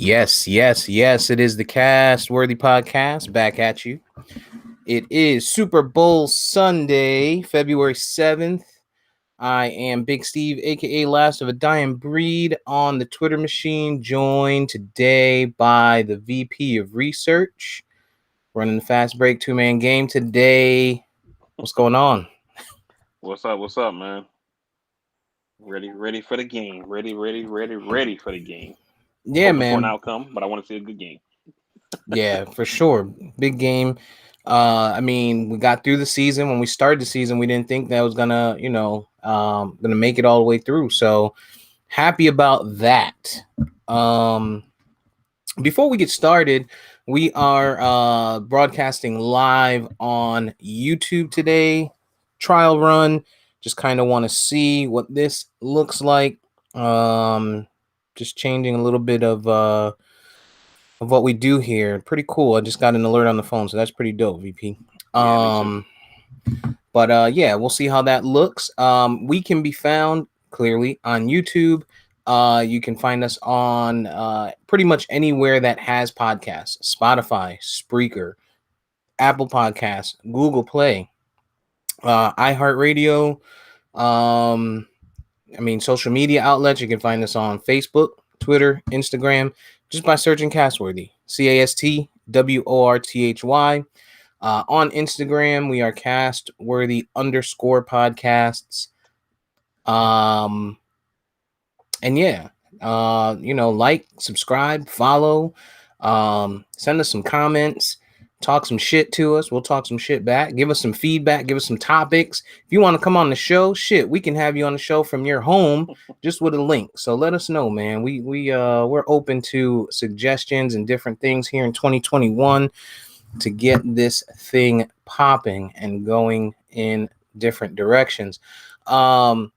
Yes, yes, yes. It is the Cast Worthy Podcast back at you. It is Super Bowl Sunday, February 7th. I am Big Steve, aka Last of a Dying Breed, on the Twitter machine, joined today by the VP of Research, running the Fast Break two-man game today. What's going on? What's up? What's up, man? Ready for the game. Ready for the game. Yeah, Hoping for an man. outcome, but I want to see a good game. Yeah, for sure. Big game. We got through the season. When we started the season, we didn't think that was gonna make it all the way through. So happy about that. Um, Before we get started, we are broadcasting live on YouTube today. Trial run. Just kind of want to see what this looks like. Just changing a little bit of what we do here. Pretty cool. I just got an alert on the phone, so that's pretty dope, VP. Yeah, me too. Yeah, we'll see how that looks. We can be found clearly on YouTube. You can find us on pretty much anywhere that has podcasts: Spotify, Spreaker, Apple Podcasts, Google Play, iHeartRadio. Um, Social media outlets. You can find us on Facebook, Twitter, Instagram, just by searching Castworthy. CASTWORTHY. On Instagram, we are castworthy_podcasts. Um, and yeah, like, subscribe, follow, send us some comments, talk some shit to us. We'll talk some shit back. Give us some feedback. Give us some topics. If you want to come on the show, shit, we can have you on the show from your home just with a link. So let us know, man. We're open to suggestions and different things here in 2021 to get this thing popping and going in different directions. But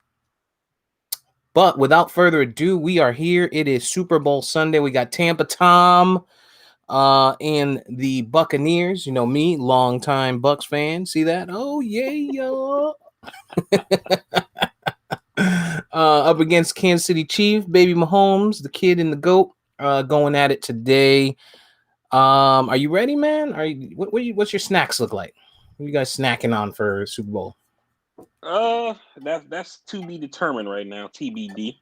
without further ado, we are here. It is Super Bowl Sunday. We got Tampa Tom and the Buccaneers. You know me, longtime Bucks fan. See that? Oh yeah, yo. Up against Kansas City Chief, baby Mahomes, the kid and the goat, going at it today. Are you ready, man? What's your snacks look like? What are you guys snacking on for Super Bowl? That's to be determined right now. TBD.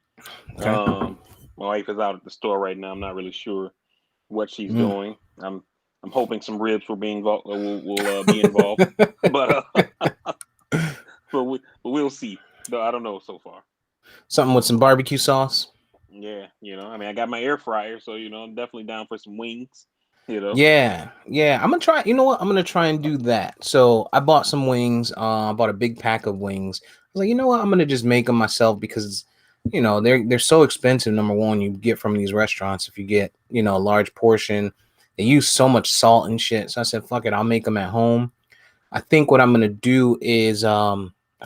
Okay. My wife is out at the store right now. I'm not really sure what she's Mm. doing. I'm hoping some ribs will be involved. Will be involved, but we'll see. No, I don't know so far. Something with some barbecue sauce. Yeah, I mean, I got my air fryer, so I'm definitely down for some wings. You know. Yeah. I'm gonna try. You know what? I'm gonna try and do that. So I bought some wings. I bought a big pack of wings. I was like, you know what? I'm gonna just make them myself because, they're so expensive. Number one, you get from these restaurants if you get a large portion. They use so much salt and shit. So I said, fuck it, I'll make them at home. I think what I'm gonna do is I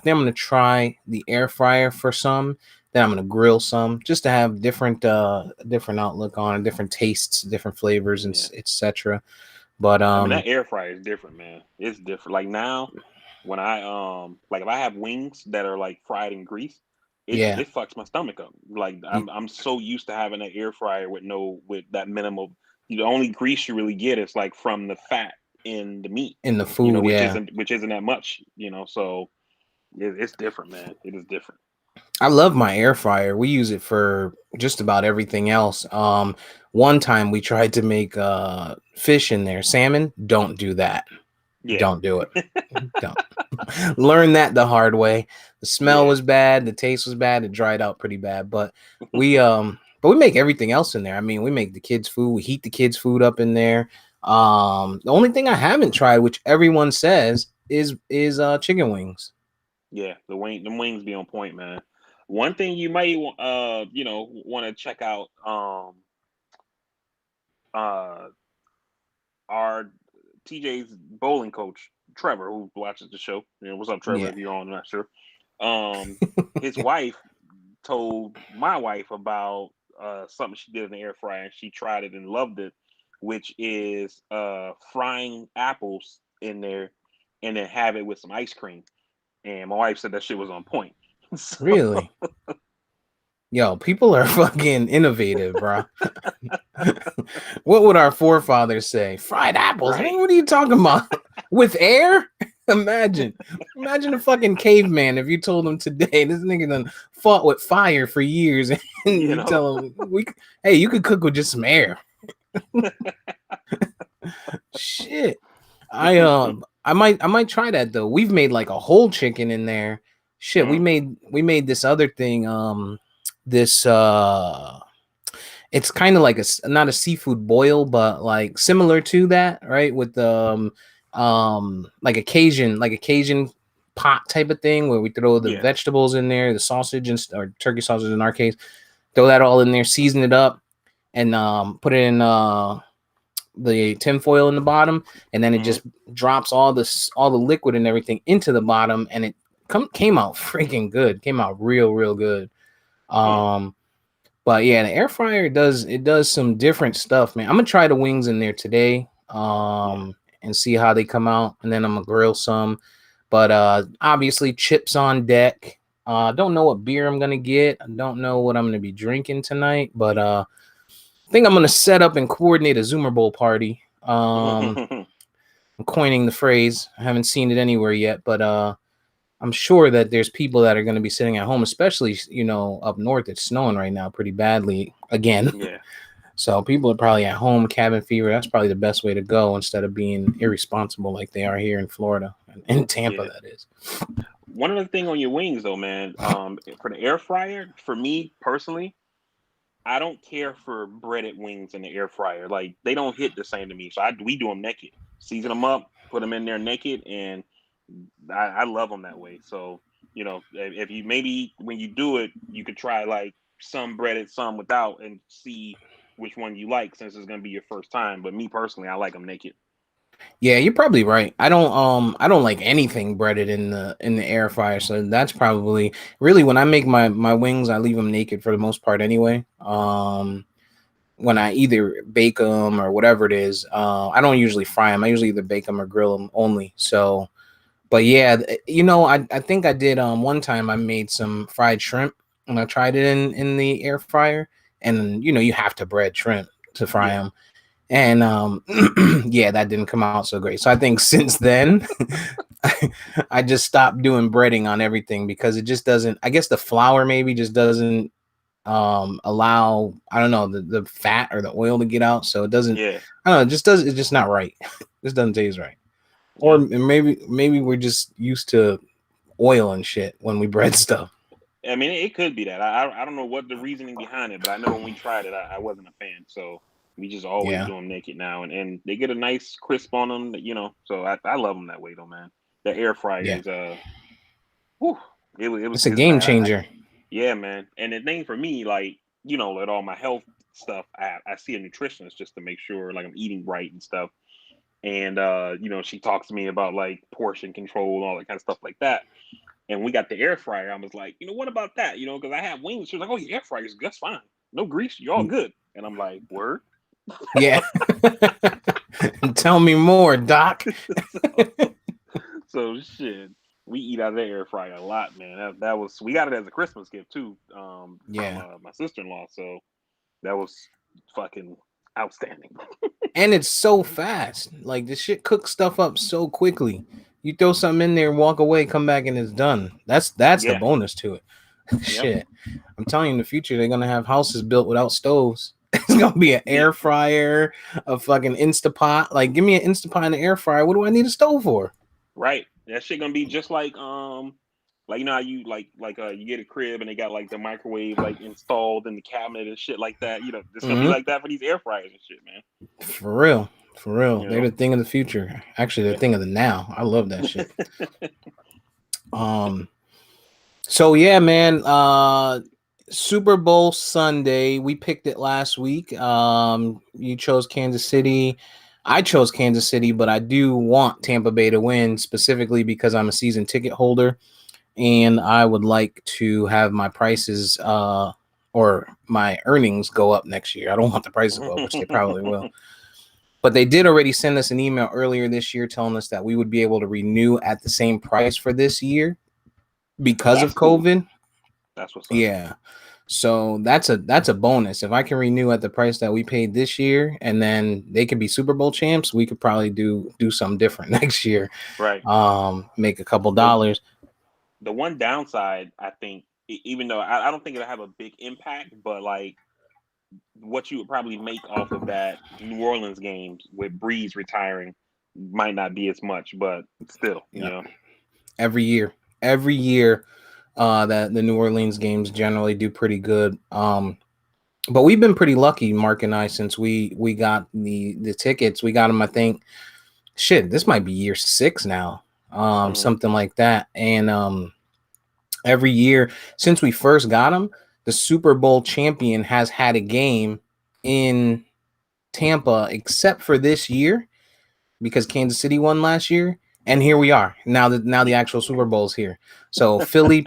think I'm gonna try the air fryer for some. Then I'm gonna grill some just to have different outlook on it, different tastes, different flavors, and Yeah. etc. But I mean, that air fryer is different, man. It's different. Like now, when like if I have wings that are like fried in grease, yeah, it fucks my stomach up. Like I'm so used to having an air fryer with that minimal. The only grease you really get is like from the fat in the meat, in the food, yeah. which isn't that much. So it's different, man. It is different. I love my air fryer. We use it for just about everything else. One time we tried to make fish in there, salmon. Don't do that. Yeah, Don't do it. Don't. Learn that the hard way. The smell yeah. was bad, the taste was bad, it dried out pretty bad. But we make everything else in there. I mean, we make the kids' food, we heat the kids' food up in there. The only thing I haven't tried, which everyone says, is chicken wings. Yeah, the wings be on point, man. One thing you might want to check out uh our TJ's bowling coach Trevor, who watches the show. What's up, Trevor? Yeah. If you're on, I'm not sure. His wife told my wife about something she did in the air fryer, and she tried it and loved it, which is frying apples in there and then have it with some ice cream. And my wife said that shit was on point. So Really? Yo, people are fucking innovative, bro. What would our forefathers say? Fried apples. Right. Man, what are you talking about? With air? Imagine a fucking caveman if you told him today this nigga done fought with fire for years and You you know. tell him hey, you could cook with just some air. Shit. I might try that though. We've made like a whole chicken in there. Shit, we made this other thing. This it's kind of like not a seafood boil, but like similar to that, right? With like a Cajun pot type of thing where we throw the Yeah. vegetables in there, the sausage or turkey sausage in our case, throw that all in there, season it up, and put it in the tinfoil in the bottom, and then it just drops all the liquid and everything into the bottom, and it came out freaking good. Came out real good. But yeah, the air fryer does some different stuff, man. I'm gonna try the wings in there today, and see how they come out, and then I'm gonna grill some. But obviously chips on deck. Don't know what beer I'm gonna get. I don't know what I'm gonna be drinking tonight, but I think I'm gonna set up and coordinate a Zoomer Bowl party. I'm coining the phrase. I haven't seen it anywhere yet, but I'm sure that there's people that are going to be sitting at home, especially, up north. It's snowing right now pretty badly again. Yeah. So people are probably at home, cabin fever. That's probably the best way to go instead of being irresponsible like they are here in Florida and in Tampa, that is. One other thing on your wings, though, man, for the air fryer, for me personally, I don't care for breaded wings in the air fryer. Like, they don't hit the same to me. So we do them naked, season them up, put them in there naked, and I love them that way. So, if you maybe when you do it, you could try like some breaded, some without, and see which one you like, since it's gonna be your first time. But me personally, I like them naked. Yeah, you're probably right. I don't like anything breaded in the air fryer, so that's probably really when I make my wings, I leave them naked for the most part anyway. When I either bake them or whatever it is, I don't usually fry them. I usually either bake them or grill them only. So. But yeah, I think I did one time I made some fried shrimp and I tried it in the air fryer, and you have to bread shrimp to fry them. And yeah, that didn't come out so great. So I think since then I just stopped doing breading on everything because it just doesn't, I guess the flour maybe just doesn't allow, I don't know, the fat or the oil to get out. So it doesn't, I don't know, it's just not right. This doesn't taste right. Or maybe we're just used to oil and shit when we bread stuff. I mean, it could be that. I don't know what the reasoning behind it, but I know when we tried it, I wasn't a fan. So we just always do them naked now, and they get a nice crisp on them. So I love them that way though, man. The air fryer is it was it's a game changer. Yeah, man. And the thing for me, like with all my health stuff, I see a nutritionist just to make sure like I'm eating right and stuff. And she talks to me about like portion control and all that kind of stuff like that. And we got the air fryer. I was like, what about that? Because I have wings. She was like, oh, your air fryer is that's fine. No grease, you're all good. And I'm like, word. Yeah. Tell me more, Doc. So shit, we eat out of the air fryer a lot, man. That was, we got it as a Christmas gift too. From my sister-in-law. So that was fucking outstanding. And it's so fast. Like this shit cooks stuff up so quickly. You throw something in there, walk away, come back, and it's done. That's the bonus to it. Shit. I'm telling you, in the future, they're gonna have houses built without stoves. It's gonna be an air fryer, a fucking Instapot. Like, give me an Instapot and an air fryer. What do I need a stove for? Right. That shit gonna be just like how you you get a crib and they got like the microwave like installed in the cabinet and shit like that. It's gonna be like that for these air fryers and shit, man. For real. They're the thing of the future. Actually, the thing of the now. I love that shit. So yeah, man. Super Bowl Sunday. We picked it last week. You chose Kansas City. I chose Kansas City, but I do want Tampa Bay to win specifically because I'm a season ticket holder and I would like to have my prices or my earnings go up next year. I don't want the prices to go up, which they probably will. But they did already send us an email earlier this year telling us that we would be able to renew at the same price for this year because of COVID. Cool. That's what's up. Yeah. So that's a bonus. If I can renew at the price that we paid this year, and then they could be Super Bowl champs, we could probably do something different next year. Right. Make a couple The dollars. the one downside, I think, even though I don't think it'll have a big impact, but like what you would probably make off of that New Orleans games with Breeze retiring might not be as much, but still, Yeah. Every year, that the New Orleans games generally do pretty good. But we've been pretty lucky, Mark and I, since we got the tickets. We got them, I think. Shit, this might be year 6 now, something like that. And every year since we first got them, the Super Bowl champion has had a game in Tampa, except for this year because Kansas City won last year. And here we are now. Now the actual Super Bowl's here. So Philly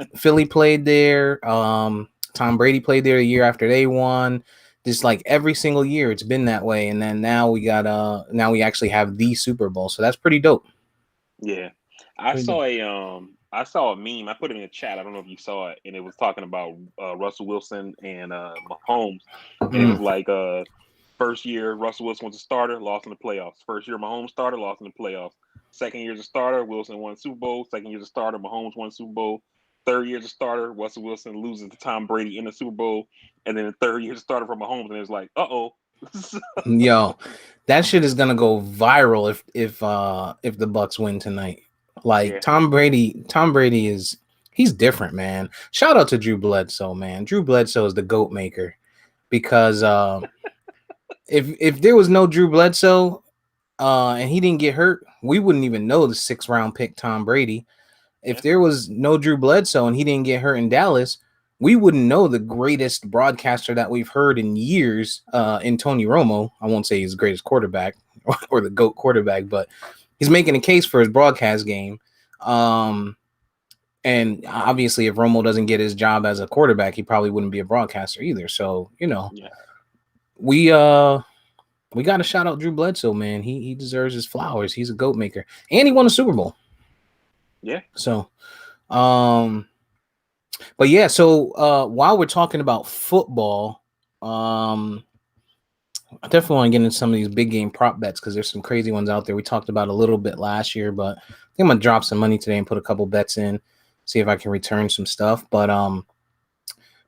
played there. Tom Brady played there a year after they won. Just like every single year, it's been that way. And then now we actually have the Super Bowl. So that's pretty dope. Yeah, I saw a meme. I put it in the chat. I don't know if you saw it, and it was talking about Russell Wilson and Mahomes, and it was like first year Russell Wilson was a starter, lost in the playoffs. First year Mahomes starter, lost in the playoffs. Second year as a starter, Wilson won Super Bowl. Second year as a starter, Mahomes won Super Bowl. Third year as a starter, Russell Wilson loses to Tom Brady in the Super Bowl, and then the third year as a starter for Mahomes, and it's like, Yo, that shit is gonna go viral if the Bucks win tonight. Like yeah. Tom Brady he's different, man. Shout out to Drew Bledsoe, man. Drew Bledsoe is the GOAT maker because if there was no Drew Bledsoe and he didn't get hurt, we wouldn't even know the 6th round pick Tom Brady. If there was no Drew Bledsoe and he didn't get hurt in Dallas, we wouldn't know the greatest broadcaster that we've heard in years in Tony Romo. I won't say he's the greatest quarterback or the GOAT quarterback, but he's making a case for his broadcast game. And obviously, if Romo doesn't get his job as a quarterback, he probably wouldn't be a broadcaster either. So, we got to shout out Drew Bledsoe, man. He deserves his flowers. He's a GOAT maker. And he won a Super Bowl. Yeah. So, but yeah, so while we're talking about football, I definitely want to get into some of these big game prop bets because there's some crazy ones out there. We talked about a little bit last year, but I think I'm gonna drop some money today and put a couple bets in, see if I can return some stuff. But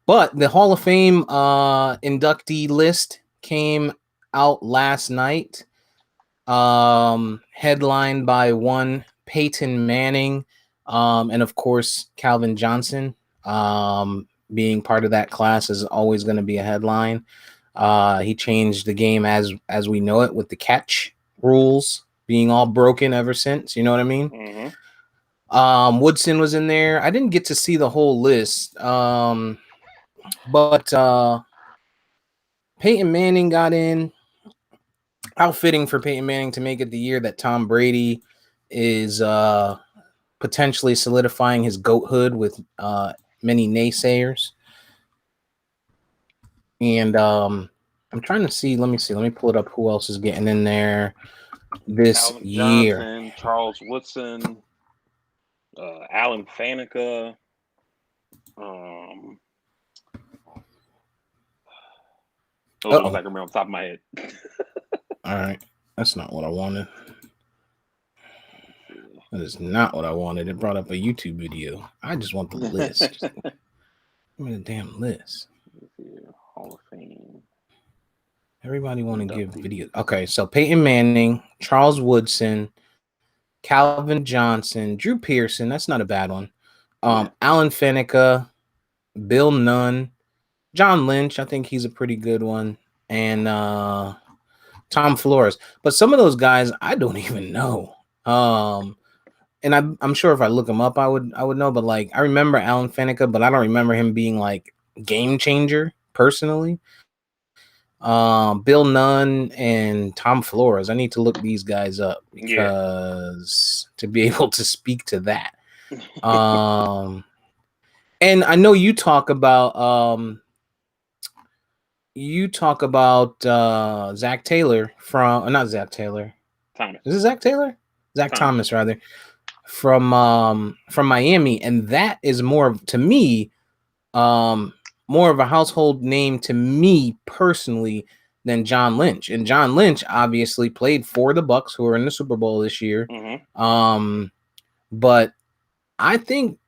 the Hall of Fame inductee list came out last night, headlined by one Peyton Manning, and of course Calvin Johnson. Being part of that class is always going to be a headline. He changed the game as we know it with the catch rules being all broken ever since. You know what I mean? Mm-hmm. Woodson was in there. I didn't get to see the whole list, but Peyton Manning got in. Outfitting for Peyton Manning to make it the year that Tom Brady is potentially solidifying his goathood with many naysayers. And I'm trying to see. Let me pull it up. Who else is getting in there this Calvin year? Johnson, Charles Woodson, Alan Faneca. Those are the ones I can remember on the top of my head. All right. That's not what I wanted. That is not what I wanted. It brought up a YouTube video. I just want the list. Give me the damn list. Hall of Fame. Everybody want to give videos. Okay, so Peyton Manning, Charles Woodson, Calvin Johnson, Drew Pearson. That's not a bad one. Alan Faneca, Bill Nunn, John Lynch. I think he's a pretty good one. And Tom Flores. But some of those guys I don't even know. And I'm sure if I look him up, I would know. But like I remember Alan Faneca, but I don't remember him being like game changer personally. Bill Nunn and Tom Flores. I need to look these guys up because to be able to speak to that. And I know you talk about Zach Taylor from not Zach Taylor. Thomas. Is it Zach Taylor? Zach Thomas rather. From Miami, and that is more to me more of a household name to me personally than John Lynch. And John Lynch obviously played for the Bucks, who are in the Super Bowl this year. Mm-hmm. But I think,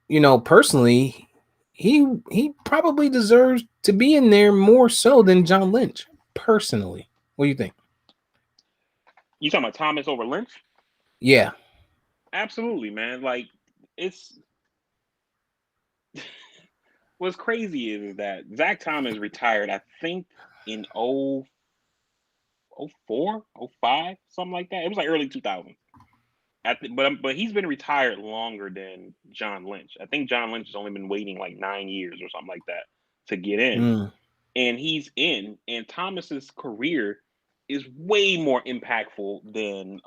personally, he probably deserves to be in there more so than John Lynch. Personally, what do you think? You talking about Thomas over Lynch? Yeah, Absolutely, man. Like it's what's crazy is that Zach Thomas retired, I think, in 04, 05, something like that. It was like early 2000. But he's been retired longer than John Lynch. I think John Lynch has only been waiting like 9 years or something like that to get in, mm, and he's in. And Thomas's career is way more impactful than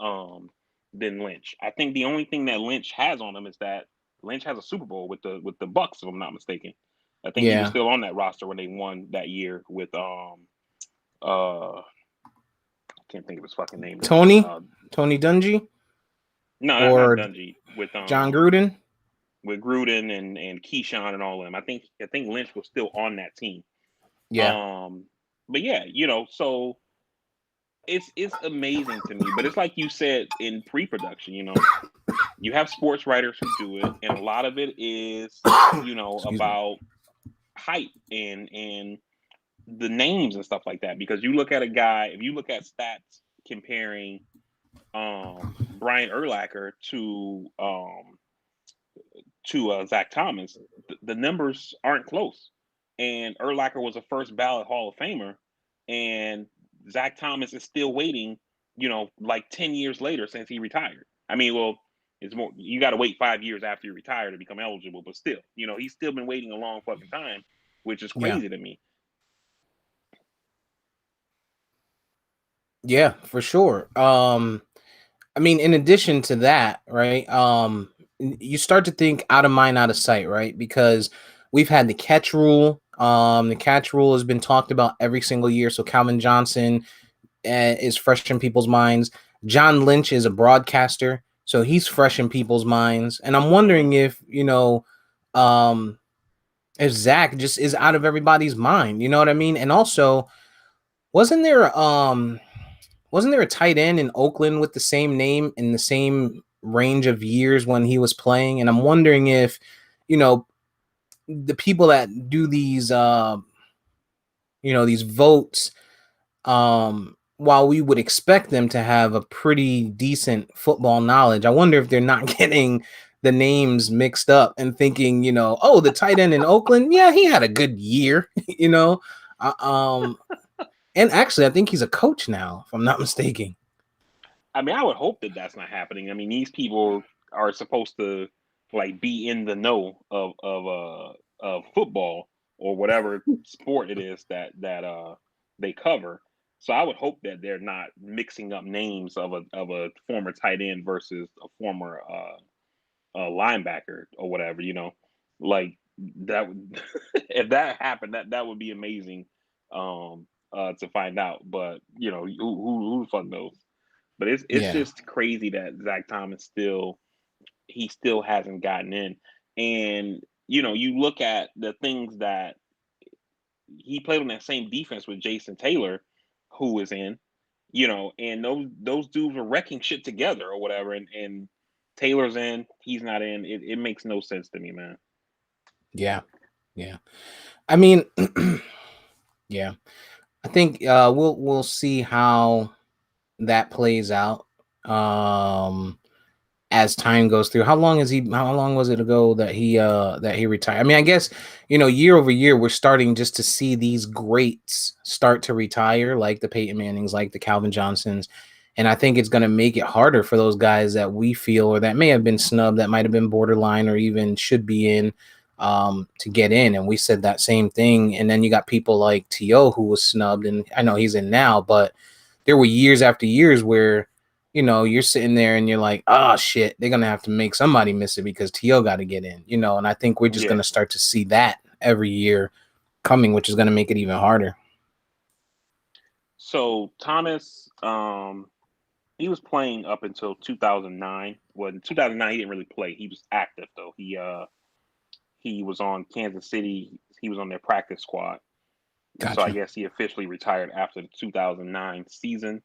Lynch. I think the only thing that Lynch has on him is that Lynch has a Super Bowl with the Bucks, if I'm not mistaken. I think he was yeah. still on that roster when they won that year with I can't think of his fucking name now. Tony Dungy No, not or Dungy John Gruden. with Gruden and Keyshawn and all of them. I think Lynch was still on that team. Yeah, Um, but yeah, so it's amazing to me. But it's like you said in pre-production, you have sports writers who do it, and a lot of it is, excuse me. about hype and the names and stuff like that. Because you look at a guy, if you look at stats comparing Brian Urlacher to Zach Thomas, the numbers aren't close. And Urlacher was a first ballot Hall of Famer, and Zach Thomas is still waiting, like 10 years later since he retired. I mean, well, it's more, you got to wait 5 years after you retire to become eligible, but still, he's still been waiting a long fucking time, which is Yeah, crazy to me. yeah, for sure. I mean, in addition to that, right? You start to think out of mind, out of sight, right? Because we've had the catch rule. The catch rule has been talked about every single year. So Calvin Johnson is fresh in people's minds. John Lynch is a broadcaster, so he's fresh in people's minds. And I'm Mm-hmm. wondering um, if Zach just is out of everybody's mind. You know what I mean? And also, wasn't there um wasn't there a tight end in Oakland with the same name in the same range of years when he was playing? And I'm wondering if, you know, the people that do these votes, while we would expect them to have a pretty decent football knowledge, I wonder if they're not getting the names mixed up and thinking, oh, the tight end in Oakland, yeah, he had a good year, you know. Uh, um, and actually, I think he's a coach now, if I'm not mistaken. I mean, I would hope that that's not happening. I mean, these people are supposed to like be in the know of football or whatever sport it is that they cover. So I would hope that they're not mixing up names of a former tight end versus a former linebacker or whatever. Like that. If that happened, that would be amazing to find out. But who the fuck knows? But it's Yeah, just crazy that Zach Thomas still hasn't gotten in. And you look at the things that he played on that same defense with Jason Taylor, who was in, and those dudes were wrecking shit together or whatever. And Taylor's in, he's not in. It makes no sense to me, man. yeah, yeah. I mean, yeah. I think we'll see how that plays out. Um, as time goes through. How long was it ago that he retired? I mean, I guess, year over year we're starting just to see these greats start to retire, like the Peyton Mannings, like the Calvin Johnsons. And I think it's going to make it harder for those guys that we feel or that may have been snubbed, that might have been borderline or even should be in, to get in. And we said that same thing. And then you got people like T.O. who was snubbed, and I know he's in now, but there were years after years where you're sitting there and you're like, oh shit, they're gonna have to make somebody miss it because T.O. got to get in, and I think we're just Yeah. gonna start to see that every year coming, which is gonna make it even harder. So Thomas, he was playing up until 2009. Well, in 2009 he didn't really play. He was active though. he was on Kansas City. He was on their practice squad. And so I Gotcha. guess he officially retired after the 2009 season.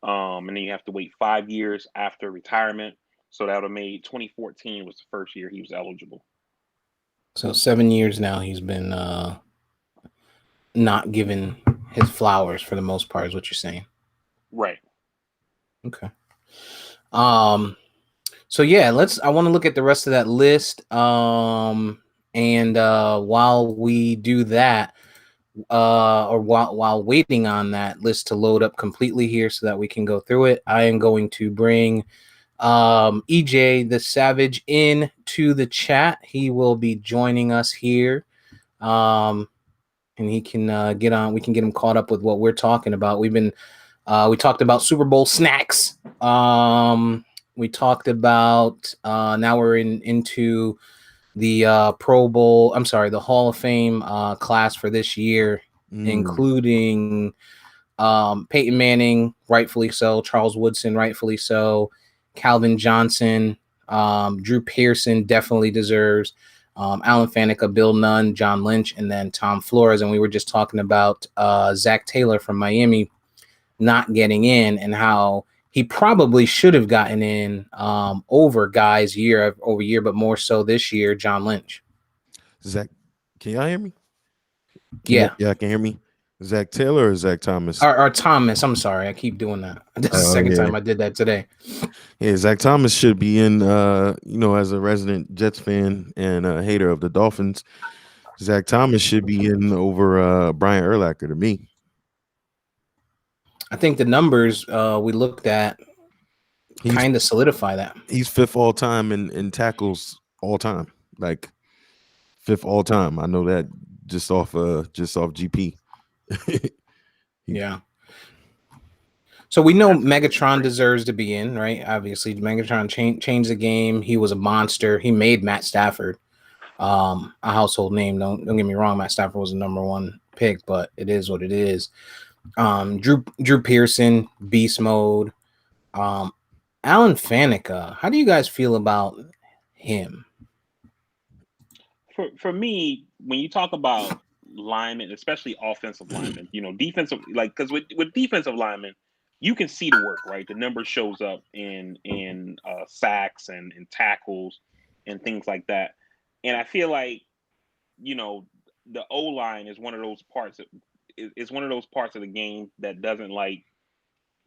And then you have to wait 5 years after retirement. So that would have made 2014 was the first year he was eligible. So 7 years now he's been not given his flowers for the most part, is what you're saying. Right. Okay. So yeah, I want to look at the rest of that list. And while we do that, or while waiting on that list to load up completely here so that we can go through it, I am going to bring EJ the Savage in to the chat. He will be joining us here. And he can get on. We can get him caught up with what we're talking about. We talked about Super Bowl snacks. We talked about now we're into the Pro Bowl. I'm sorry, the Hall of Fame class for this year, including Peyton Manning, rightfully so, Charles Woodson, rightfully so, Calvin Johnson, Drew Pearson definitely deserves. Alan Faneca, Bill Nunn, John Lynch, and then Tom Flores. And we were just talking about Zach Taylor from Miami not getting in and how he probably should have gotten in over guys year over year, but more so this year, John Lynch. Zach, can y'all hear me? Yeah. Yeah, can hear me. Zach Taylor or Zach Thomas? Or Thomas. I'm sorry. I keep doing that. That's the second time I did that today. Yeah, Zach Thomas should be in, as a resident Jets fan and a hater of the Dolphins. Zach Thomas should be in over Brian Urlacher to me. I think the numbers we looked at kind of solidify that. He's fifth all time in tackles all time. Like fifth all time. I know that just off GP. Yeah. So we know Megatron deserves to be in, right? Obviously, Megatron changed the game. He was a monster. He made Matt Stafford a household name. Don't get me wrong. Matt Stafford was the number one pick, but it is what it is. Drew Pearson, beast mode. Alan Faneca. How do you guys feel about him? For me, when you talk about linemen, especially offensive linemen, defensive, like, because with defensive linemen, you can see the work, right? The number shows up in sacks and in tackles and things like that. And I feel like, the O-line is one of those parts. It's one of those parts of the game that doesn't like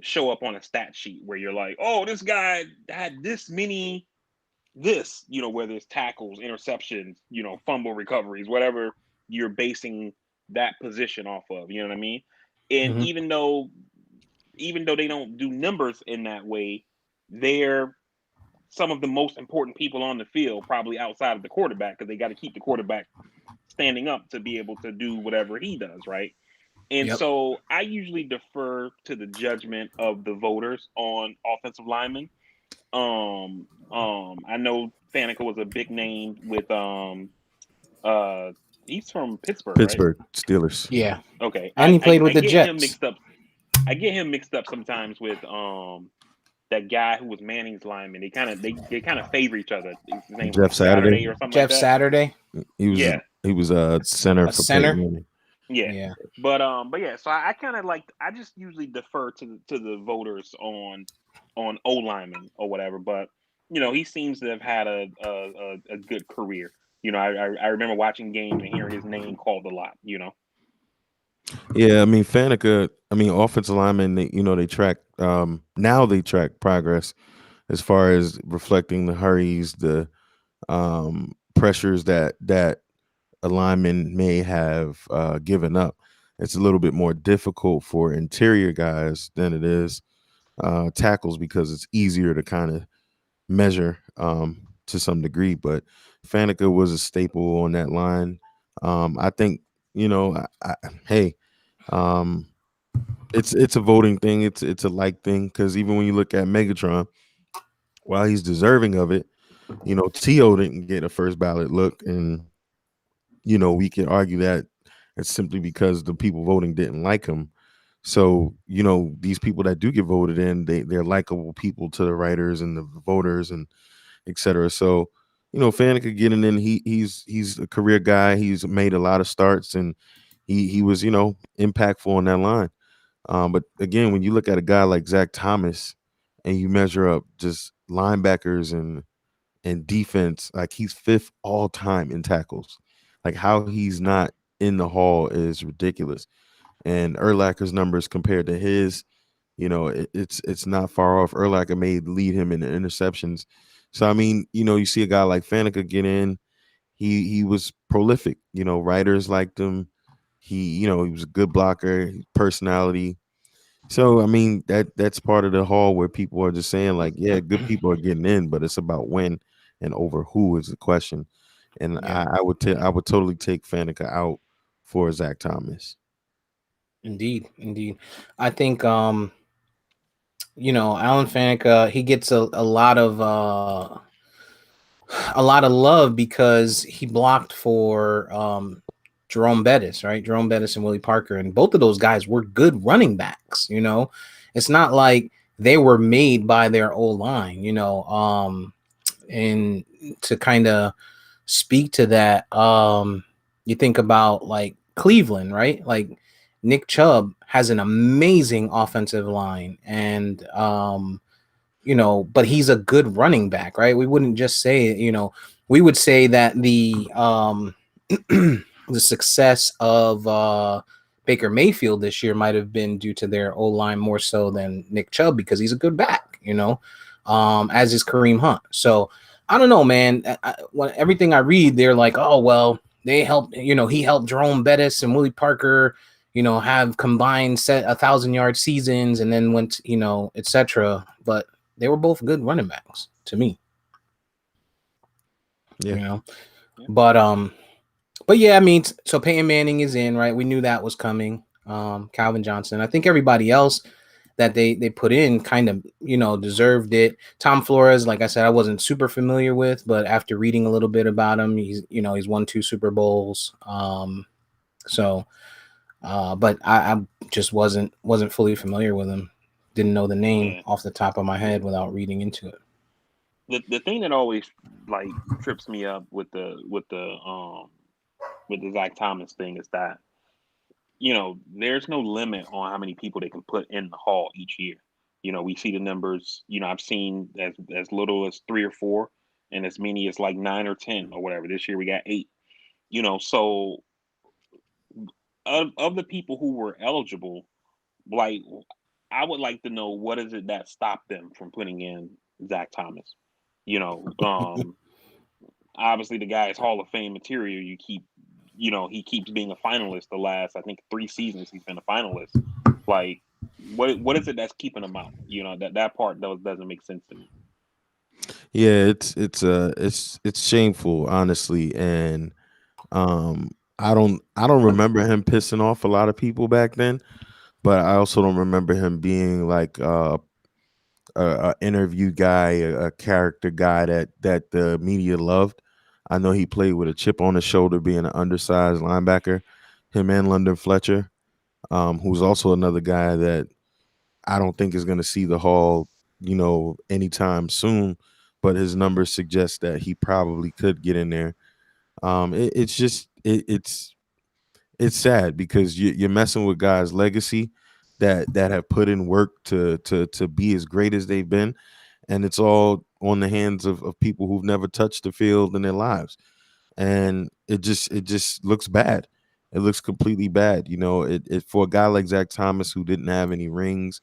show up on a stat sheet where you're like, oh, this guy had this many. Whether it's tackles, interceptions, fumble recoveries, whatever you're basing that position off of, you know what I mean? And even though they don't do numbers in that way, they're some of the most important people on the field, probably outside of the quarterback, because they got to keep the quarterback standing up to be able to do whatever he does, right? And so I usually defer to the judgment of the voters on offensive linemen. I know Faneca was a big name with he's from Pittsburgh, right? Steelers. Yeah. Okay. And he played with the Jets. I get him mixed up sometimes with that guy who was Manning's lineman. They kind of favor each other. His name Jeff Saturday or something Jeff like that. Saturday. He was a center for center. Yeah. But yeah, so I kind of I just usually defer to the voters on O linemen or whatever. But he seems to have had a good career. I remember watching games and hearing his name called a lot. Yeah, I mean Faneca. I mean offensive linemen. They track. Now they track progress as far as reflecting the hurries, the pressures that a lineman may have given up. It's a little bit more difficult for interior guys than it is tackles because it's easier to kind of measure to some degree. But Faneca was a staple on that line. I think it's a voting thing. It's a like thing because even when you look at Megatron, while he's deserving of it, T.O. didn't get a first ballot look, and we can argue that it's simply because the people voting didn't like him. So, these people that do get voted in, they're likable people to the writers and the voters and et cetera. So, Faneca getting in. He's a career guy. He's made a lot of starts, and he was impactful on that line. But again, when you look at a guy like Zach Thomas, and you measure up just linebackers and defense, like he's fifth all time in tackles. Like how he's not in the hall is ridiculous. And Urlacher's numbers compared to his, it's not far off. Urlacher may lead him in the interceptions. So I mean, you see a guy like Faneca get in. He was prolific. Writers liked him. He was a good blocker, personality. So I mean that's part of the hall where people are just saying like, yeah, good people are getting in, but it's about when and over who is the question. And Yeah. I would totally take Faneca out for Zach Thomas. Indeed. I think Alan Faneca, he gets a lot of love because he blocked for Jerome Bettis, right? Jerome Bettis and Willie Parker, and both of those guys were good running backs. It's not like they were made by their old line. And to kind of speak to that, you think about like Cleveland, right? Like Nick Chubb has an amazing offensive line, and but he's a good running back, right? We wouldn't just say, we would say that the the success of Baker Mayfield this year might have been due to their O-line more so than Nick Chubb because he's a good back, as is Kareem Hunt. So I don't know, man. When everything I read, they're like, oh, well, they helped, he helped Jerome Bettis and Willie Parker, have combined set 1,000-yard seasons and then went, etc. But they were both good running backs to me. Yeah. But yeah, I mean, so Peyton Manning is in, right? We knew that was coming. Calvin Johnson. I think everybody else that they put in kind of, deserved it. Tom Flores, like I said, I wasn't super familiar with, but after reading a little bit about him, he's won 2 Super Bowls. But I just wasn't fully familiar with him. Didn't know the name off the top of my head without reading into it. The thing that always like trips me up with the Zach Thomas thing is that there's no limit on how many people they can put in the hall each year. We see the numbers. I've seen as little as 3 or 4, and as many as like 9 or 10 or whatever. This year we got 8. So of the people who were eligible, like I would like to know what is it that stopped them from putting in Zach Thomas. Obviously the guy is Hall of Fame material. He keeps being a finalist the last, I think, 3 seasons he's been a finalist. Like, what is it that's keeping him out? That part doesn't make sense to me. Yeah, it's shameful, honestly, and I don't remember him pissing off a lot of people back then, but I also don't remember him being like a interview guy, a character guy that the media loved. I know he played with a chip on his shoulder, being an undersized linebacker. Him and London Fletcher, who's also another guy that I don't think is going to see the hall, anytime soon. But his numbers suggest that he probably could get in there. It's sad because you're messing with guys' legacy that have put in work to be as great as they've been, and it's all on the hands of people who've never touched the field in their lives, and it just looks bad. It looks completely bad. It for a guy like Zach Thomas who didn't have any rings,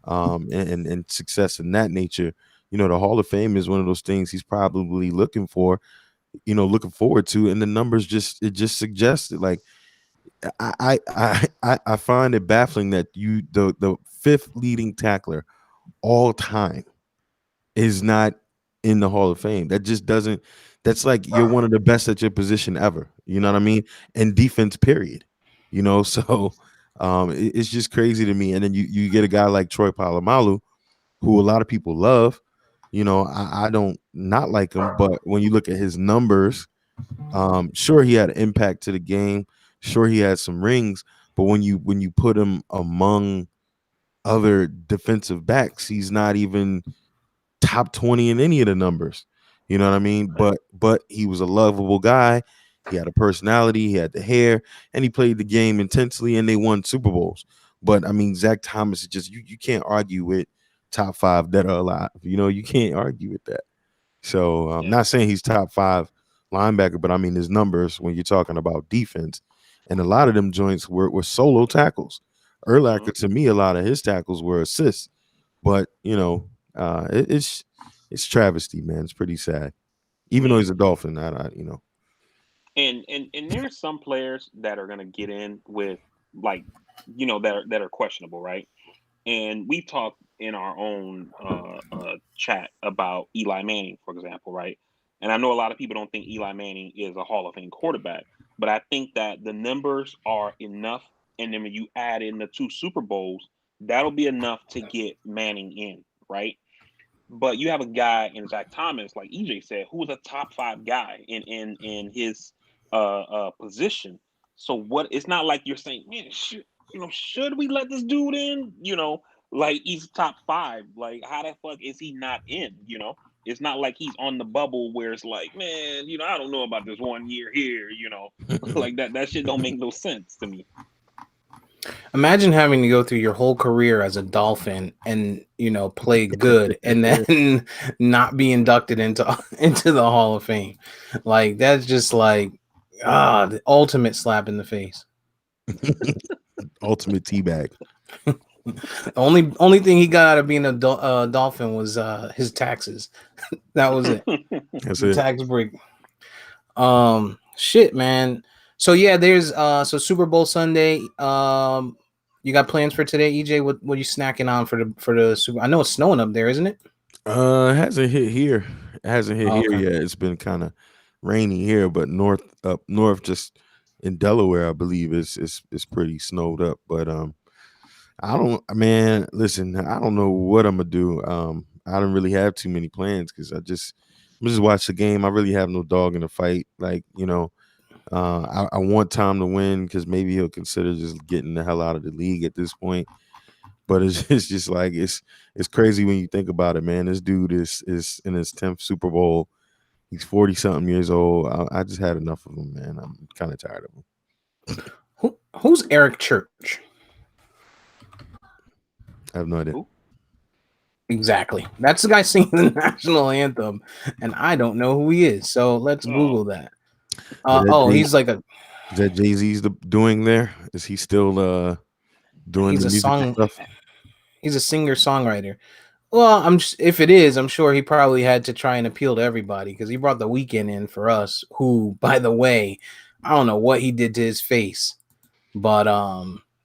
and success in that nature. The Hall of Fame is one of those things he's probably looking forward to, and the numbers just suggest it. Like I find it baffling that the 5th leading tackler all time is not in the Hall of Fame. That just doesn't. That's like you're one of the best at your position ever. You know what I mean? And defense, period. So it's just crazy to me. And then you get a guy like Troy Polamalu, who a lot of people love. I don't not like him, but when you look at his numbers, sure he had an impact to the game. Sure he had some rings, but when you put him among other defensive backs, he's not even top 20 in any of the numbers. You know what I mean? But he was a lovable guy. He had a personality. He had the hair, and he played the game intensely. And they won Super Bowls. But I mean, Zach Thomas is just you can't argue with top 5 that are alive. You can't argue with that. So I'm not saying he's top 5 linebacker, but I mean his numbers when you're talking about defense, and a lot of them joints were solo tackles. Urlacher, to me, a lot of his tackles were assists, but it's travesty, man. It's pretty sad, even though he's a Dolphin. And there's some players that are gonna get in with like that are questionable, right? And we talked in our own chat about Eli Manning, for example, right? And I know a lot of people don't think Eli Manning is a Hall of Fame quarterback, but I think that the numbers are enough. And then when you add in the 2 Super Bowls, that'll be enough to get Manning in, right? But you have a guy in Zach Thomas, like EJ said, who was a top 5 guy in his position. So what? It's not like you're saying, man, should we let this dude in? Like he's top 5. Like how the fuck is he not in? It's not like he's on the bubble where it's like, man, I don't know about this 1 year here. Like that shit don't make no sense to me. Imagine having to go through your whole career as a Dolphin and play good and then not be inducted into the Hall of Fame. Like that's just like the ultimate slap in the face. Ultimate teabag. Only thing he got out of being a Dolphin was his taxes. That was it. That's the it. Tax break. Shit, man. So yeah, there's so Super Bowl Sunday. You got plans for today, EJ? What are you snacking on for the Super? I know it's snowing up there, isn't it? It hasn't hit here. It hasn't hit here Okay. yet. It's been kind of rainy here, but up north, just in Delaware, I believe it's pretty snowed up. But listen, I don't know what I'm gonna do. I don't really have too many plans because I'm just watch the game. I really have no dog in the fight. Like I want Tom to win because maybe he'll consider just getting the hell out of the league at this point. But it's just like it's crazy when you think about it, man. This dude is in his 10th Super Bowl. He's 40-something years old. I just had enough of him, man. I'm kind of tired of him. Who's Eric Church? I have no idea. Exactly. That's the guy singing the national anthem, and I don't know who he is. So let's Google that. He's like a. Is that Jay-Z's doing there? Is he still doing the music stuff? He's a singer-songwriter. Well, if it is, I'm sure he probably had to try and appeal to everybody because he brought The Weeknd in for us. Who, by the way, I don't know what he did to his face, but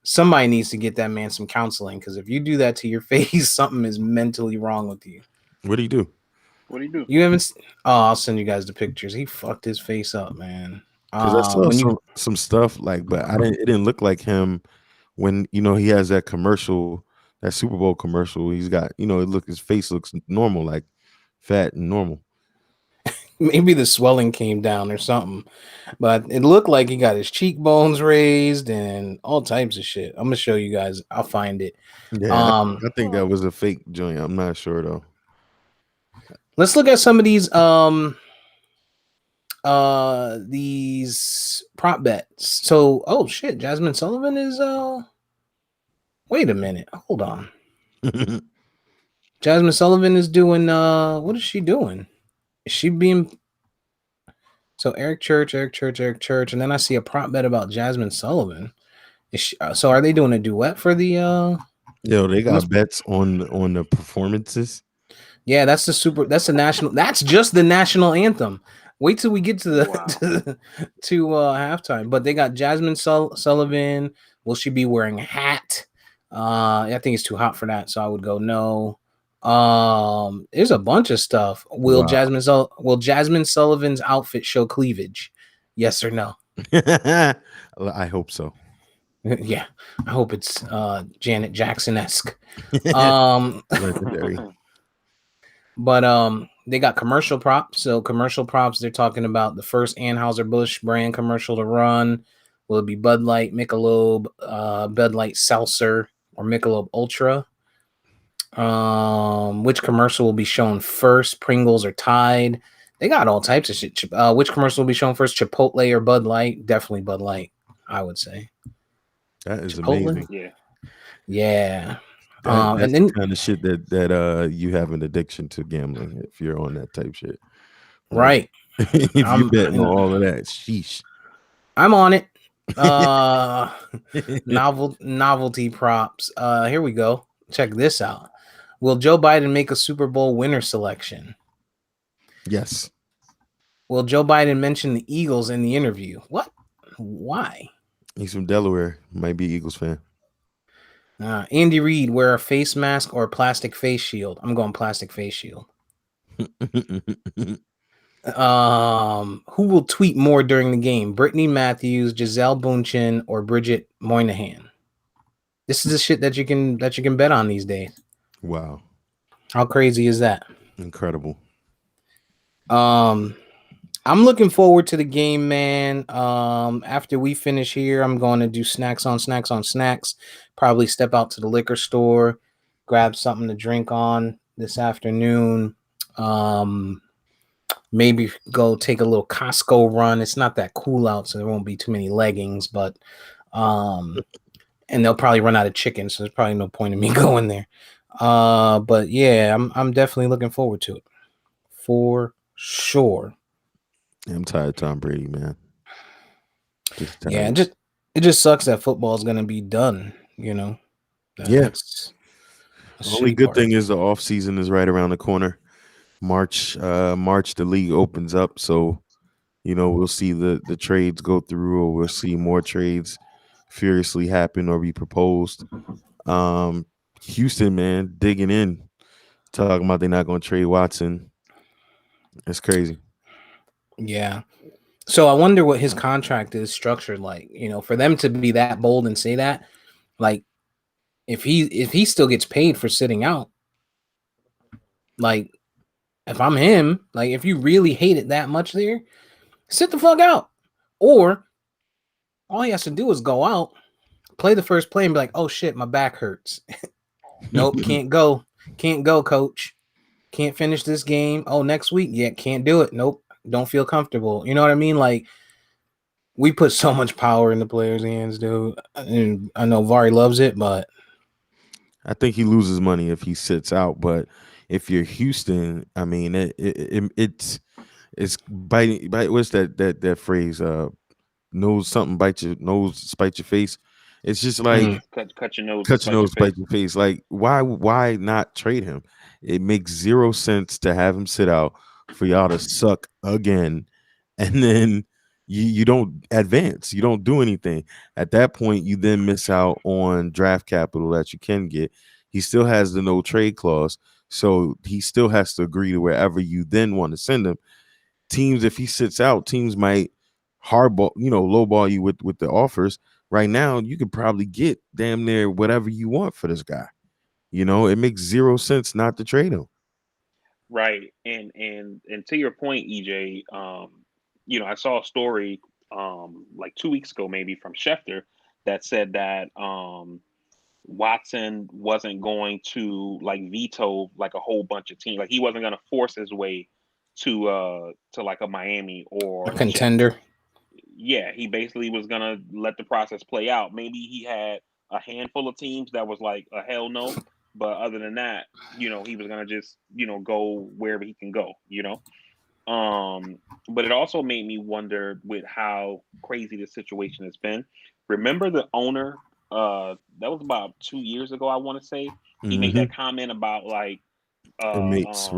somebody needs to get that man some counseling because if you do that to your face, something is mentally wrong with you. What do you do? What do you do? You haven't? I'll send you guys the pictures. He fucked his face up, man. Because I saw some stuff but it didn't look like him when he has that commercial, that Super Bowl commercial. He's got his face looks normal, like fat and normal. Maybe the swelling came down or something, but it looked like he got his cheekbones raised and all types of shit. I'm gonna show you guys. I'll find it. Yeah, I think that was a fake joint. I'm not sure though. Let's look at some of these prop bets. So, oh shit, Jasmine Sullivan is wait a minute, hold on. Jasmine Sullivan is doing what is she doing? Is she being so Eric Church, and then I see a prop bet about Jasmine Sullivan. Is she, so are they doing a duet for the they got bets on the performances. Yeah, that's the national. That's just the national anthem. Wait till we get to the to halftime. But they got Jasmine Sullivan. Will she be wearing a hat? I think it's too hot for that, so I would go no. There's a bunch of stuff. Will Jasmine Sullivan's outfit show cleavage? Yes or no? I hope so. Yeah, I hope it's Janet Jackson-esque. Legendary. But they got commercial props. So commercial props, they're talking about the first Anheuser-Busch brand commercial to run. Will it be Bud Light, Michelob, Bud Light Seltzer, or Michelob Ultra? Which commercial will be shown first? Pringles or Tide? They got all types of shit. Which commercial will be shown first? Chipotle or Bud Light? Definitely Bud Light, I would say. That is Chipotle? amazing. Yeah. That's And then the kind of shit that you have an addiction to gambling if you're on that type shit. Like, right. if you betting on all of that, sheesh. I'm on it. Novelty props. Here we go. Check this out. Will Joe Biden make a Super Bowl winner selection? Yes. Will Joe Biden mention the Eagles in the interview? What? Why? He's from Delaware. Might be Eagles fan. Andy Reid wear a face mask or a plastic face shield? I'm going plastic face shield. Who will tweet more during the game? Brittany Matthews, Giselle Bundchen, or Bridget Moynihan? This is the shit that you can bet on these days. Wow. How crazy is that? Incredible. I'm looking forward to the game, man. After we finish here, I'm going to do snacks on snacks. Probably step out to the liquor store, grab something to drink on this afternoon. Maybe go take a little Costco run. It's not that cool out, so there won't be too many leggings, but and they'll probably run out of chicken, so there's probably no point in me going there. But yeah, I'm definitely looking forward to it. For sure. I'm tired of Tom Brady, man. Yeah, it just sucks that football is gonna be done, you know. That's the only good thing is the off season is right around the corner. March the league opens up, so we'll see the trades go through, or we'll see more trades furiously happen or be proposed. Houston, man, digging in, talking about they're not going to trade Watson. It's crazy. Yeah. So I wonder what his contract is structured like, for them to be that bold and say that, like if he still gets paid for sitting out, like if I'm him, like if you really hate it that much there, sit the fuck out. Or all he has to do is go out, play the first play and be like, oh shit, my back hurts. Nope, can't go, coach. Can't finish this game. Oh, next week, yeah, can't do it. Nope, don't feel comfortable. You know what I mean? Like, we put so much power in the players' hands, dude. And I know Vari loves it, but I think he loses money if he sits out. But if you're Houston, I mean, it's biting. What's that phrase? Nose something bite your nose, spite your face. It's just like cut your nose, spite your face. Like, why not trade him? It makes zero sense to have him sit out for y'all to suck again, and then you don't advance. You don't do anything. At that point, you then miss out on draft capital that you can get. He still has the no trade clause, so he still has to agree to wherever you then want to send him. Teams, if he sits out, teams might hardball, lowball you with the offers. Right now, you could probably get damn near whatever you want for this guy. It makes zero sense not to trade him. Right. And to your point, EJ, I saw a story like 2 weeks ago, maybe from Schefter, that said that Watson wasn't going to like veto like a whole bunch of teams. Like he wasn't going to force his way to like a Miami or a contender. Yeah, he basically was going to let the process play out. Maybe he had a handful of teams that was like a hell no. But other than that, he was gonna just, go wherever he can go, But it also made me wonder with how crazy the situation has been. Remember the owner? That was about 2 years ago, I want to say. He made that comment about like inmates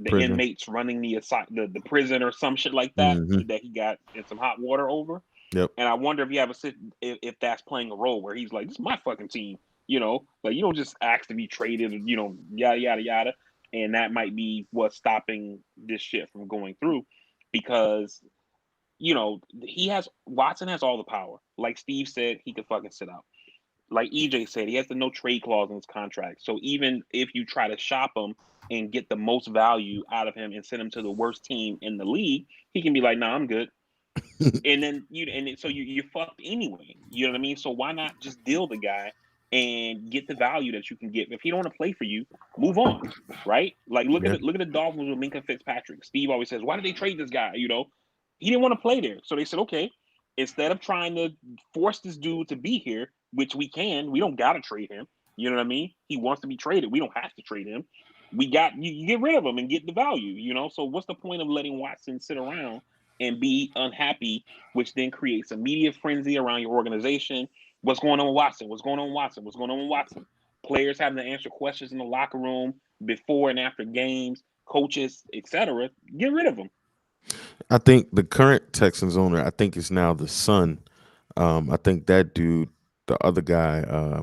inmates running the prison or some shit like that, that he got in some hot water over. Yep. And I wonder if that's playing a role where he's like, this is my fucking team. Like you don't just ask to be traded, yada, yada, yada. And that might be what's stopping this shit from going through because, Watson has all the power. Like Steve said, he could fucking sit out. Like EJ said, he has the no trade clause in his contract. So even if you try to shop him and get the most value out of him and send him to the worst team in the league, he can be like, nah, I'm good. And then you're fucked anyway. You know what I mean? So why not just deal the guy and get the value that you can get. If he don't want to play for you, move on, right? Like look at the Dolphins with Minkah Fitzpatrick. Steve always says, "Why did they trade this guy?" You know, he didn't want to play there, so they said, "Okay, instead of trying to force this dude to be here, which we don't got to trade him. You know what I mean? He wants to be traded. We don't have to trade him. You get rid of him and get the value. You know, so what's the point of letting Watson sit around and be unhappy, which then creates a media frenzy around your organization? What's going on with Watson? What's going on with Watson? What's going on with Watson? Players having to answer questions in the locker room before and after games, coaches, etc. Get rid of them. I think the current Texans owner, I think it's now the son. I think that dude, the other guy,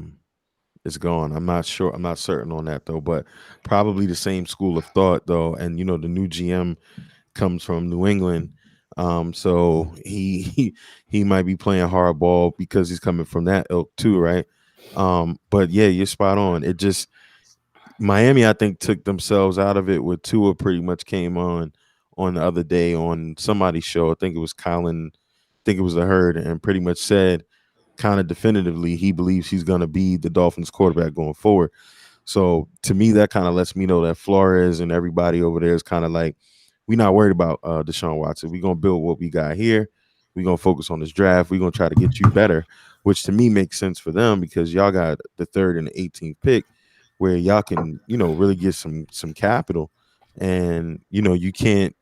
is gone. I'm not sure. I'm not certain on that though, but probably the same school of thought though. And the new GM comes from New England. So he might be playing hardball because he's coming from that ilk too, right? But yeah, you're spot on. It just Miami, I think, took themselves out of it with Tua pretty much came on the other day on somebody's show. I think it was Colin, I think it was the Herd, and pretty much said kind of definitively he believes he's going to be the Dolphins quarterback going forward. So to me, that kind of lets me know that Flores and everybody over there is kind of like, we're not worried about Deshaun Watson. We're going to build what we got here. We're going to focus on this draft. We're going to try to get you better, which to me makes sense for them because y'all got the 3rd and the 18th pick where y'all can, really get some capital. And, you can't,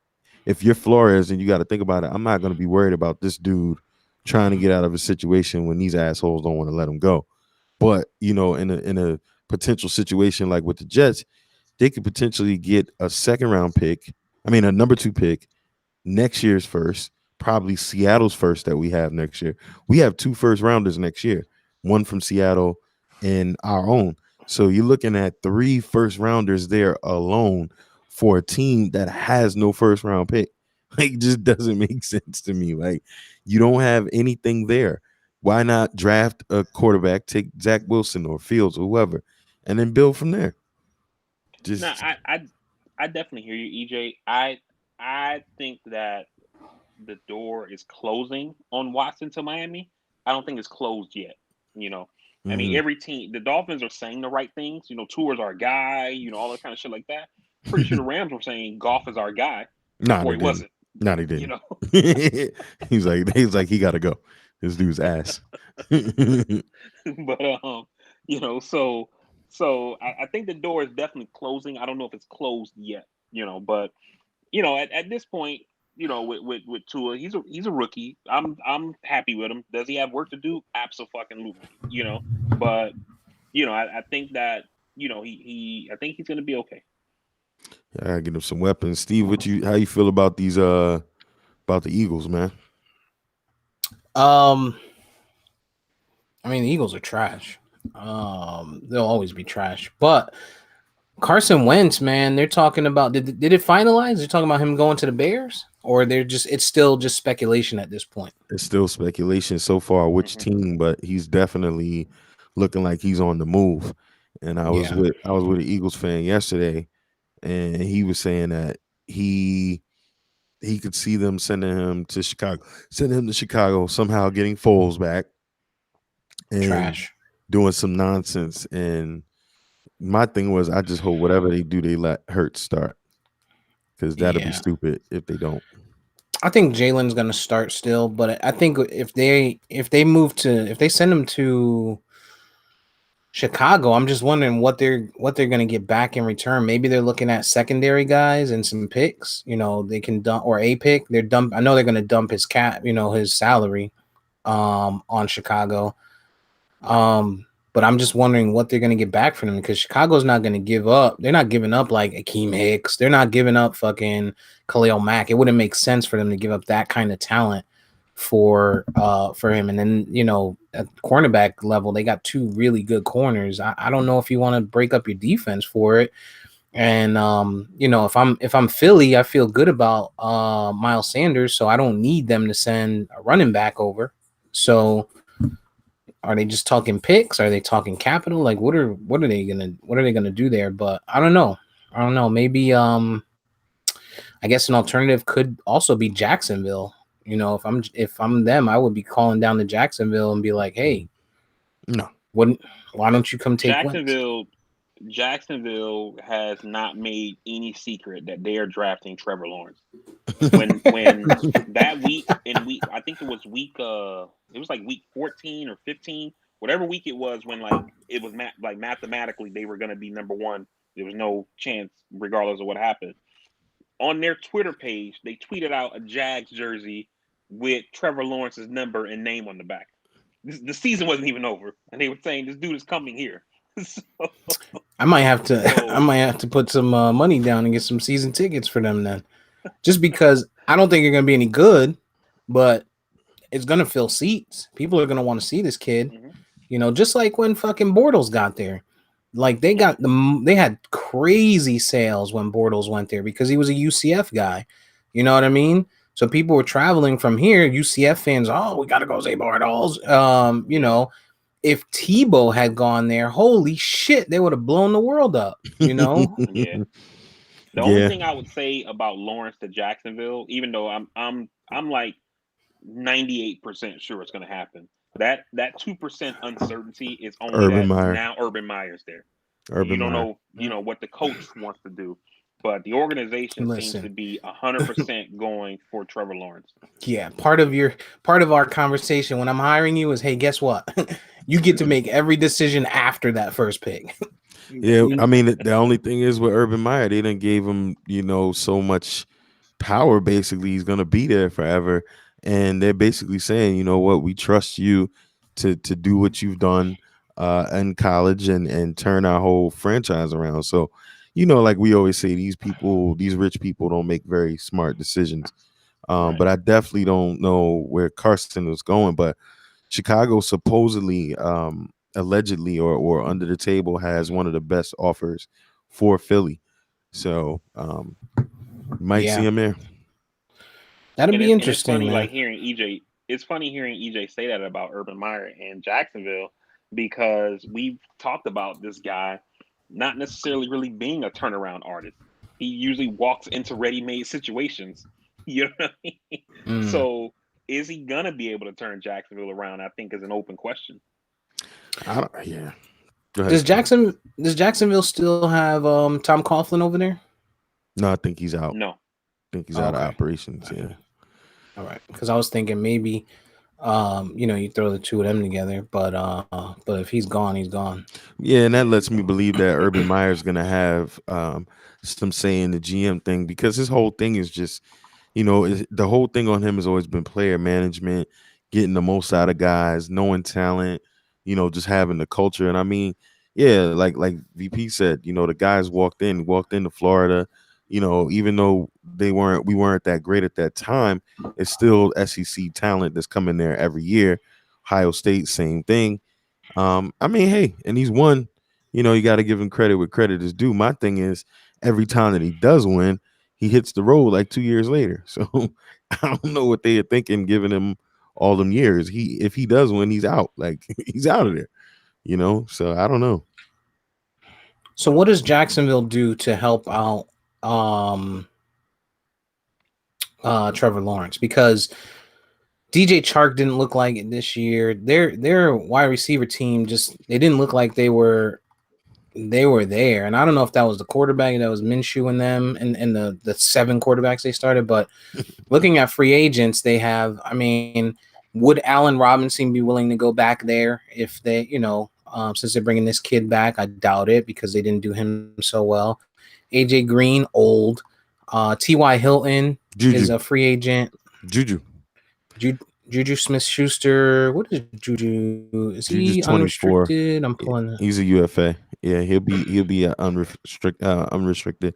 if you're Flores and you got to think about it, I'm not going to be worried about this dude trying to get out of a situation when these assholes don't want to let him go. But, in a potential situation like with the Jets, they could potentially get a 2nd round pick. I mean, a number 2 pick, next year's first, probably Seattle's first that we have next year. We have 2 first rounders next year, one from Seattle and our own. So you're looking at 3 first rounders there alone for a team that has no first round pick. Like, it just doesn't make sense to me. Like, you don't have anything there. Why not draft a quarterback, take Zach Wilson or Fields or whoever, and then build from there? Just No, I definitely hear you, EJ. I think that the door is closing on Watson to Miami. I don't think it's closed yet. I mean, every team, the Dolphins are saying the right things. Tua's our guy. All that kind of shit like that. Pretty sure the Rams were saying Goff is our guy before he wasn't. No, he didn't. he's like he got to go. This dude's ass. But so I think the door is definitely closing. I don't know if it's closed yet. But at this point, with Tua, he's a rookie. I'm happy with him. Does he have work to do? Absolutely. But I think that I think he's gonna be okay. I gotta get him some weapons. Steve, how you feel about these about the Eagles, man? I mean, the Eagles are trash. They'll always be trash. But Carson Wentz, man, they're talking about did it finalize? They're talking about him going to the Bears, or it's still just speculation at this point. It's still speculation so far which team, but he's definitely looking like he's on the move. And I was with an Eagles fan yesterday, and he was saying that he could see them sending him to Chicago, somehow getting Foles back and trash, doing some nonsense. And my thing was, I just hope whatever they do, they let Hurts start, because that'll be stupid if they don't. I think Jalen's gonna start still, but I think if they send him to Chicago, I'm just wondering what they're gonna get back in return. Maybe they're looking at secondary guys and some picks. They can dump, or a pick. I know they're gonna dump his his salary, on Chicago. But I'm just wondering what they're gonna get back from him, because Chicago's not gonna give up. They're not giving up like Akeem Hicks. They're not giving up fucking Khalil Mack. It wouldn't make sense for them to give up that kind of talent for him. And then at cornerback level, they got 2 really good corners. I don't know if you want to break up your defense for it. And if I'm Philly, I feel good about Miles Sanders, so I don't need them to send a running back over. So are they just talking picks? Are they talking capital? Like, what are they gonna do there? But I don't know. Maybe I guess an alternative could also be Jacksonville. If I'm them, I would be calling down to Jacksonville and be like, hey, no, Why don't you come take Wentz? Jacksonville has not made any secret that they are drafting Trevor Lawrence. When that week I think it was week 14 or 15, whatever week it was, when like it was like mathematically they were going to be number one. There was no chance, regardless of what happened. On their Twitter page, they tweeted out a Jags jersey with Trevor Lawrence's number and name on the back. The season wasn't even over, and they were saying this dude is coming here. So, I might have to put some money down and get some season tickets for them then, just because I don't think they're gonna be any good, but it's gonna fill seats. People are gonna want to see this kid, just like when fucking Bortles got there. Like they had crazy sales when Bortles went there because he was a UCF guy. You know what I mean? So people were traveling from here. UCF fans, we gotta go see Bortles. If Tebow had gone there, holy shit, they would have blown the world up. Yeah. The only thing I would say about Lawrence to Jacksonville, even though I'm like 98% sure it's going to happen, that 2% uncertainty is only now Urban Meyer's there. You don't know, what the coach wants to do, but the organization seems to be 100% going for Trevor Lawrence. Yeah, part of our conversation when I'm hiring you is, hey, guess what? You get to make every decision after that first pick. Yeah, I mean, the only thing is with Urban Meyer, they didn't gave him, so much power. Basically, he's gonna be there forever, and they're basically saying, you know what, we trust you to do what you've done in college and turn our whole franchise around. So, like we always say, these rich people don't make very smart decisions. Right. But I definitely don't know where Carson was going. But Chicago supposedly, allegedly, or under the table, has one of the best offers for Philly. So might see him there. That'd be interesting. It's funny, man. It's funny hearing EJ say that about Urban Meyer and Jacksonville, because we've talked about this guy not necessarily really being a turnaround artist. He usually walks into ready-made situations. You know what I mean? So is he gonna be able to turn Jacksonville around? I think is an open question. Yeah. Does Jacksonville still have Tom Coughlin over there? No, I think he's out. No, I think he's out of operations. Yeah. All right, because I was thinking maybe, you throw the two of them together, but if he's gone, he's gone. Yeah, and that lets me believe that Urban Meyer's gonna have some say in the GM thing, because his whole thing is just, the whole thing on him has always been player management, getting the most out of guys, knowing talent, just having the culture. And I mean, yeah, like VP said, the guys walked into Florida, even though we weren't that great at that time, it's still SEC talent that's coming there every year. Ohio State, same thing. I mean, hey, and he's won. You got to give him credit where credit is due. My thing is, every time that he does win, he hits the road like 2 years later. So I don't know what they are thinking, giving him all them years. If he does win, he's out. Like, he's out of there. So I don't know. So what does Jacksonville do to help out Trevor Lawrence? Because DJ Chark didn't look like it this year. Their wide receiver team they didn't look like they were there. And I don't know if that was the quarterback that was Minshew in them and the 7 quarterbacks they started. But looking at free agents, they have, would Allen Robinson be willing to go back there if they, since they're bringing this kid back? I doubt it, because they didn't do him so well. AJ Green, old. T.Y. Hilton is a free agent. Juju Smith-Schuster. What is Juju? Is he unrestricted? I'm pulling that. He's a UFA. Yeah, he'll be unrestricted.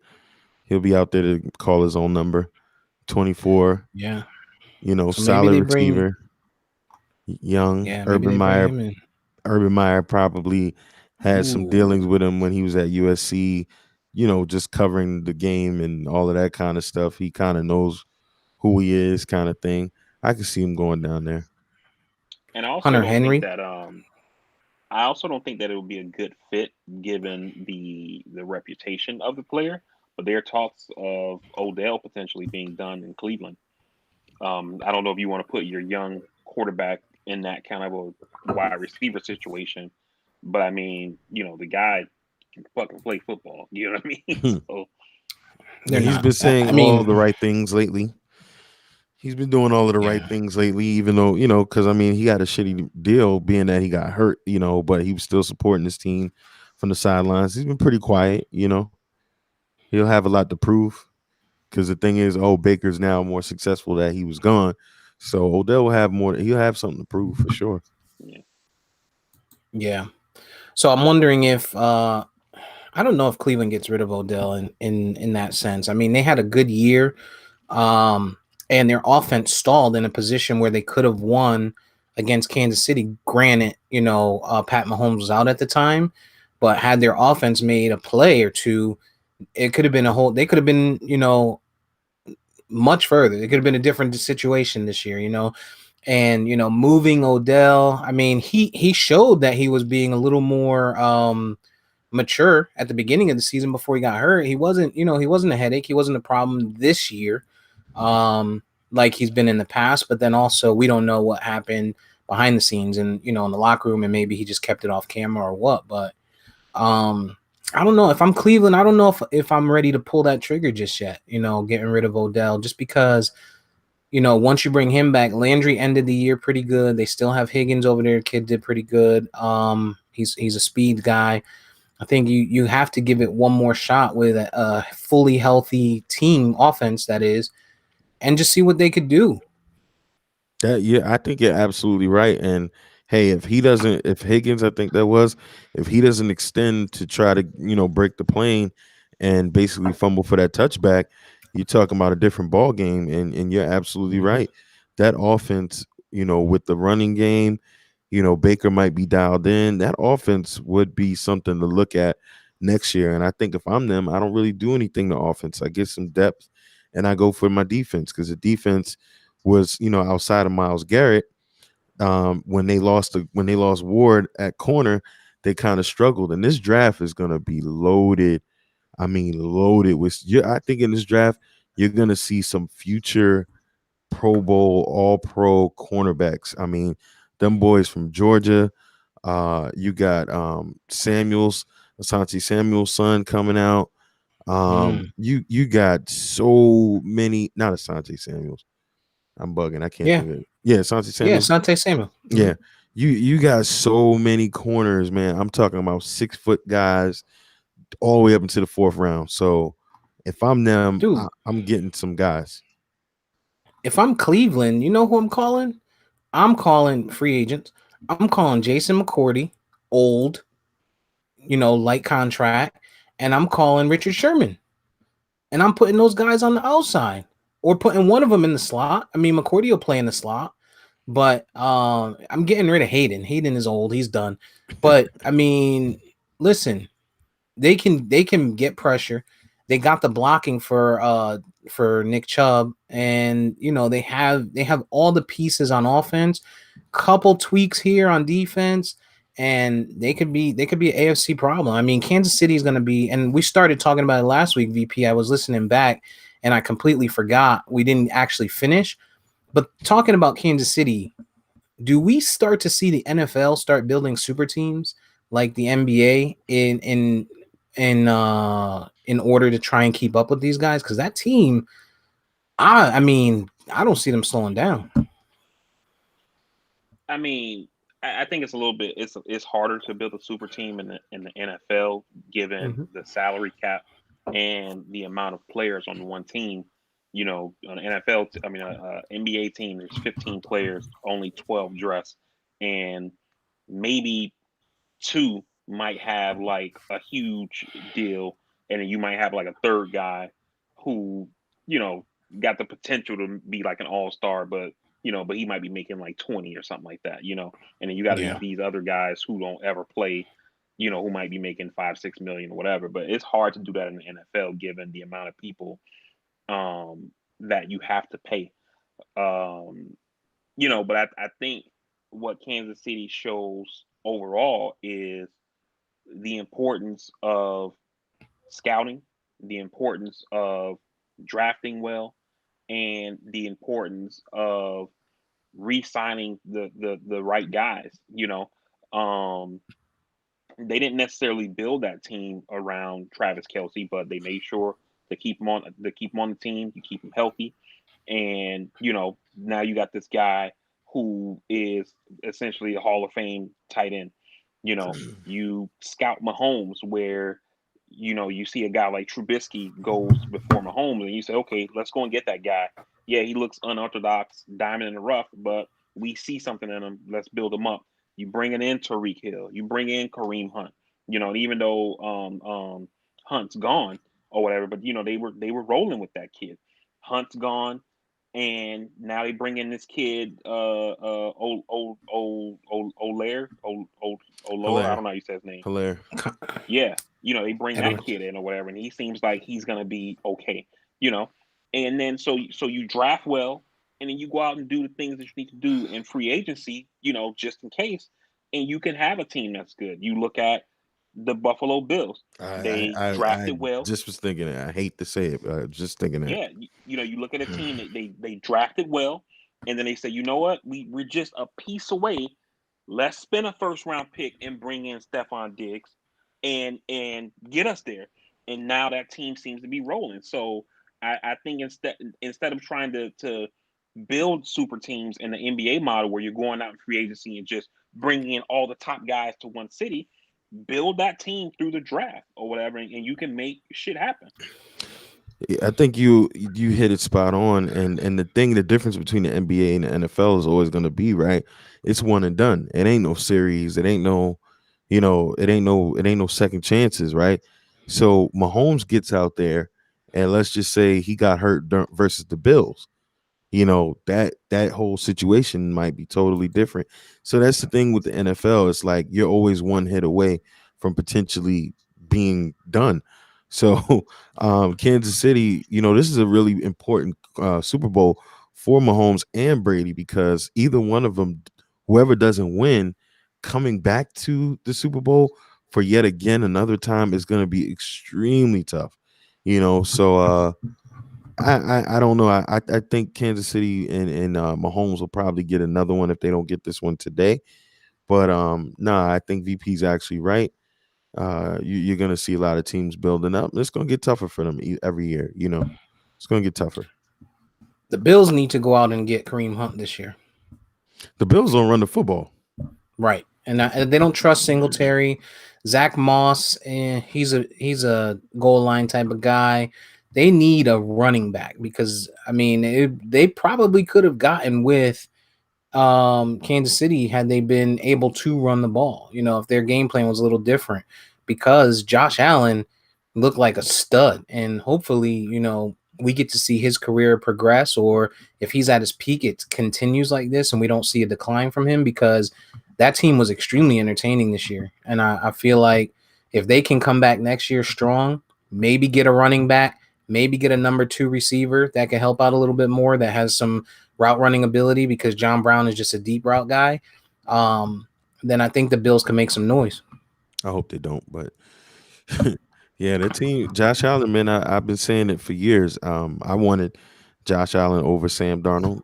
He'll be out there to call his own number. 24. Yeah. So solid receiver. Young. Yeah, Urban Meyer probably had some dealings with him when he was at USC, just covering the game and all of that kind of stuff. He kind of knows who he is, kind of thing. I can see him going down there. And I also don't think that it would be a good fit given the reputation of the player. But there are talks of Odell potentially being done in Cleveland. I don't know if you want to put your young quarterback in that kind of a wide receiver situation. But I mean, the guy can fucking play football. You know what I mean? So They're He's not. been saying I all mean, the right things lately. He's been doing all of the right yeah, things lately, even though, because I mean, he got a shitty deal being that he got hurt, but he was still supporting his team from the sidelines. He's been pretty quiet. He'll have a lot to prove because the thing is, Baker's now more successful that he was gone. So Odell will have more, he'll have something to prove for sure. yeah. yeah. So I'm wondering if I don't know if Cleveland gets rid of Odell in that sense. I mean, they had a good year, um, and their offense stalled in a position where they could have won against Kansas City. Granted, Pat Mahomes was out at the time, but had their offense made a play or two, it could have been a whole. They could have been, much further. It could have been a different situation this year. And moving Odell. I mean, he showed that he was being a little more mature at the beginning of the season before he got hurt. He wasn't a headache. He wasn't a problem this year, like he's been in the past. But then also we don't know what happened behind the scenes and in the locker room, and maybe he just kept it off camera or what. But I don't know if I'm Cleveland. I don't know if I'm ready to pull that trigger just yet. Getting rid of Odell just because. Once you bring him back, Landry ended the year pretty good. They still have Higgins over there. Kid did pretty good. He's a speed guy. I think you have to give it one more shot with a fully healthy team offense, that is, and just see what they could do. Yeah, I think you're absolutely right. And hey, if Higgins, I think that was, if he doesn't extend to try to, break the plane and basically fumble for that touchback, you're talking about a different ball game. And you're absolutely Mhm. right. That offense, with the running game, Baker might be dialed in. That offense would be something to look at next year. And I think if I'm them, I don't really do anything to offense. I get some depth and I go for my defense because the defense was, outside of Myles Garrett. When they lost Ward at corner, they kind of struggled. And this draft is gonna be loaded. I mean, loaded with. Yeah, I think in this draft you're gonna see some future Pro Bowl, All Pro cornerbacks. I mean, them boys from Georgia. You got Samuels, Asante Samuel's son coming out. Mm. You got so many. Not Asante Samuels. I'm bugging. I can't Yeah, think of it. Yeah, Asante yeah, Samuels. Sante Samuel. Yeah. You got so many corners, man. I'm talking about 6 foot guys all the way up into the fourth round. So if I'm them, Dude, I'm getting some guys. if I'm Cleveland, you know who I'm calling? I'm calling free agents. I'm calling Jason McCourty, old, light contract, and I'm calling Richard Sherman. And I'm putting those guys on the outside or putting one of them in the slot. I mean, McCourty will play in the slot, but I'm getting rid of Hayden. Hayden is old; he's done. But I mean, listen, they can get pressure. They got the blocking for Nick Chubb, and they have all the pieces on offense. Couple tweaks here on defense, and they could be an AFC problem. I mean, Kansas City is going to be, and we started talking about it last week. VP, I was listening back, and I completely forgot we didn't actually finish. But talking about Kansas City, do we start to see the NFL start building super teams like the NBA in order to try and keep up with these guys? Because that team, I mean, I don't see them slowing down. I mean, I think it's a little bit. It's harder to build a super team in the NFL given Mm-hmm. the salary cap and the amount of players on one team. On an NFL, I mean, NBA team, there's 15 players, only 12 dress, and maybe two might have like a huge deal, and then you might have like a third guy who you know got the potential to be like an all-star, but he might be making like 20 or something like that. And then you got Yeah. these other guys who don't ever play, who might be making 5-6 million or whatever. But it's hard to do that in the NFL given the amount of people that you have to pay. um but I think what Kansas City shows overall is the importance of scouting, the importance of drafting well, and the importance of re-signing the right guys. Um, they didn't necessarily build that team around Travis Kelsey, but they made sure to keep him on the team, you keep him healthy, and now you got this guy who is essentially a Hall of Fame tight end. You scout Mahomes where you see a guy like Trubisky goes before Mahomes, and you say, okay, let's go and get that guy. Yeah, he looks unorthodox, diamond in the rough, but we see something in him. Let's build him up. You bring in Tariq Hill, you bring in Kareem Hunt. Even though Hunt's gone or whatever, but they were rolling with that kid. Hunt's gone, and now they bring in this kid, Olaire, I don't know how you say his name. Hilaire. Yeah, they bring that kid in or whatever, and he seems like he's gonna be okay. And then so you draft well, and then you go out and do the things that you need to do in free agency, just in case, and you can have a team that's good. You look at the Buffalo Bills; they drafted well. Just was thinking it. I hate to say it, just thinking that. Yeah, you look at a team that they drafted well, and then they say, you know what, we're just a piece away. Let's spend a first round pick and bring in Stephon Diggs, and get us there. And now that team seems to be rolling. So I think instead of trying to build super teams in the NBA model where you're going out in free agency and just bringing in all the top guys to one city, build that team through the draft or whatever, and you can make shit happen. I think you hit it spot on, and the difference between the NBA and the NFL is always going to be, right, it's one and done. It ain't no series. It ain't no, it ain't no second chances, right? So Mahomes gets out there, and let's just say he got hurt versus the Bills. That whole situation might be totally different. So that's the thing with the NFL. It's like you're always one hit away from potentially being done. So Kansas City, this is a really important Super Bowl for Mahomes and Brady, because either one of them, whoever doesn't win, coming back to the Super Bowl for yet again another time is going to be extremely tough. So I don't know. I think Kansas City and Mahomes will probably get another one if they don't get this one today. But I think VP's actually right. You're going to see a lot of teams building up. It's going to get tougher for them every year. It's going to get tougher. The Bills need to go out and get Kareem Hunt this year. The Bills don't run the football. Right. And they don't trust Singletary. Zach Moss, he's a goal line type of guy. They need a running back because, they probably could have gotten with Kansas City had they been able to run the ball, if their game plan was a little different, because Josh Allen looked like a stud, and hopefully, we get to see his career progress, or if he's at his peak, it continues like this and we don't see a decline from him, because that team was extremely entertaining this year. And I feel like if they can come back next year strong, maybe get a running back, maybe get a number 2 receiver that can help out a little bit more, that has some route running ability, because John Brown is just a deep route guy, then I think the Bills can make some noise. I hope they don't, but yeah, the team, Josh Allen, man, I've been saying it for years. I wanted Josh Allen over Sam Darnold.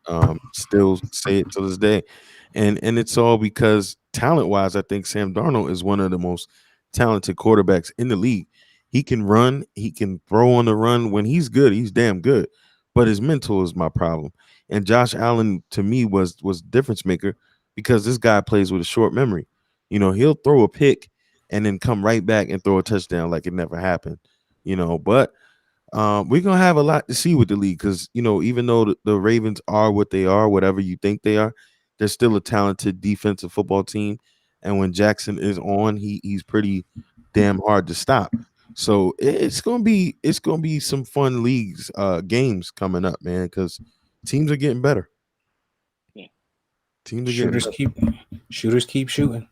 Still say it to this day. And it's all because talent-wise, I think Sam Darnold is one of the most talented quarterbacks in the league. He can run, he can throw on the run. When he's good, he's damn good. But his mental is my problem. And Josh Allen, to me, was difference maker, because this guy plays with a short memory. He'll throw a pick and then come right back and throw a touchdown like it never happened. But we're gonna have a lot to see with the league, because even though the Ravens are what they are, whatever you think they are, they're still a talented defensive football team. And when Jackson is on, he's pretty damn hard to stop. So it's gonna be some fun leagues games coming up, man, because teams are getting better. Yeah. Teams are shooters keep shooting.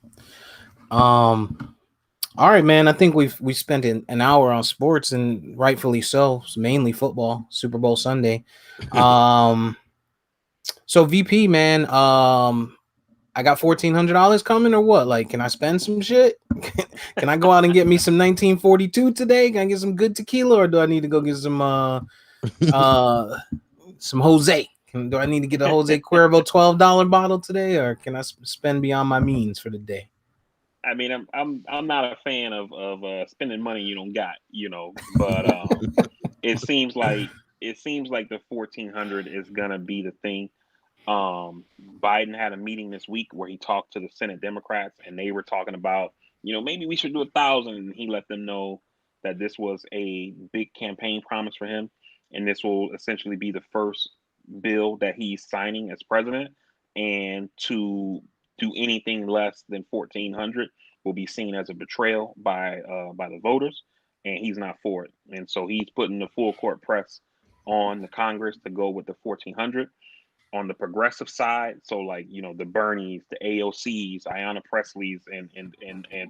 All right, man. I think we spent an hour on sports, and rightfully so. It's mainly football, Super Bowl Sunday. So VP, man, I got $1,400 coming, or what? Like, can I spend some shit? Can I go out and get me some 1942 today? Can I get some good tequila, or do I need to go get some Jose? Do I need to get a Jose Cuervo $12 bottle today, or can I spend beyond my means for the day? I mean, I'm not a fan of spending money you don't got, but it seems like the 1400 is gonna be the thing. Biden had a meeting this week where he talked to the Senate Democrats, and they were talking about, maybe we should do 1,000, and he let them know that this was a big campaign promise for him, and this will essentially be the first bill that he's signing as president, and to do anything less than 1,400 will be seen as a betrayal by the voters, and he's not for it, and so he's putting the full court press on the Congress to go with the 1,400 on the progressive side. So like, the Bernies, the AOCs, Ayanna Presley's, and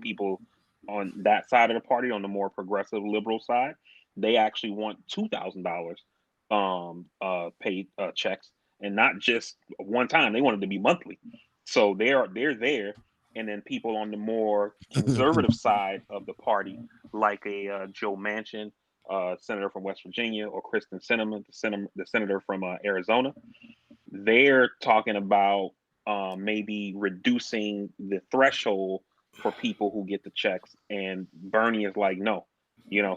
people on that side of the party, on the more progressive liberal side, they actually want $2,000 paid checks, and not just one time. They want it to be monthly. So they're there. And then people on the more conservative side of the party, like a Joe Manchin, senator from West Virginia, or Kristen Sinema, the senator from Arizona, they're talking about maybe reducing the threshold for people who get the checks, and Bernie is like, no,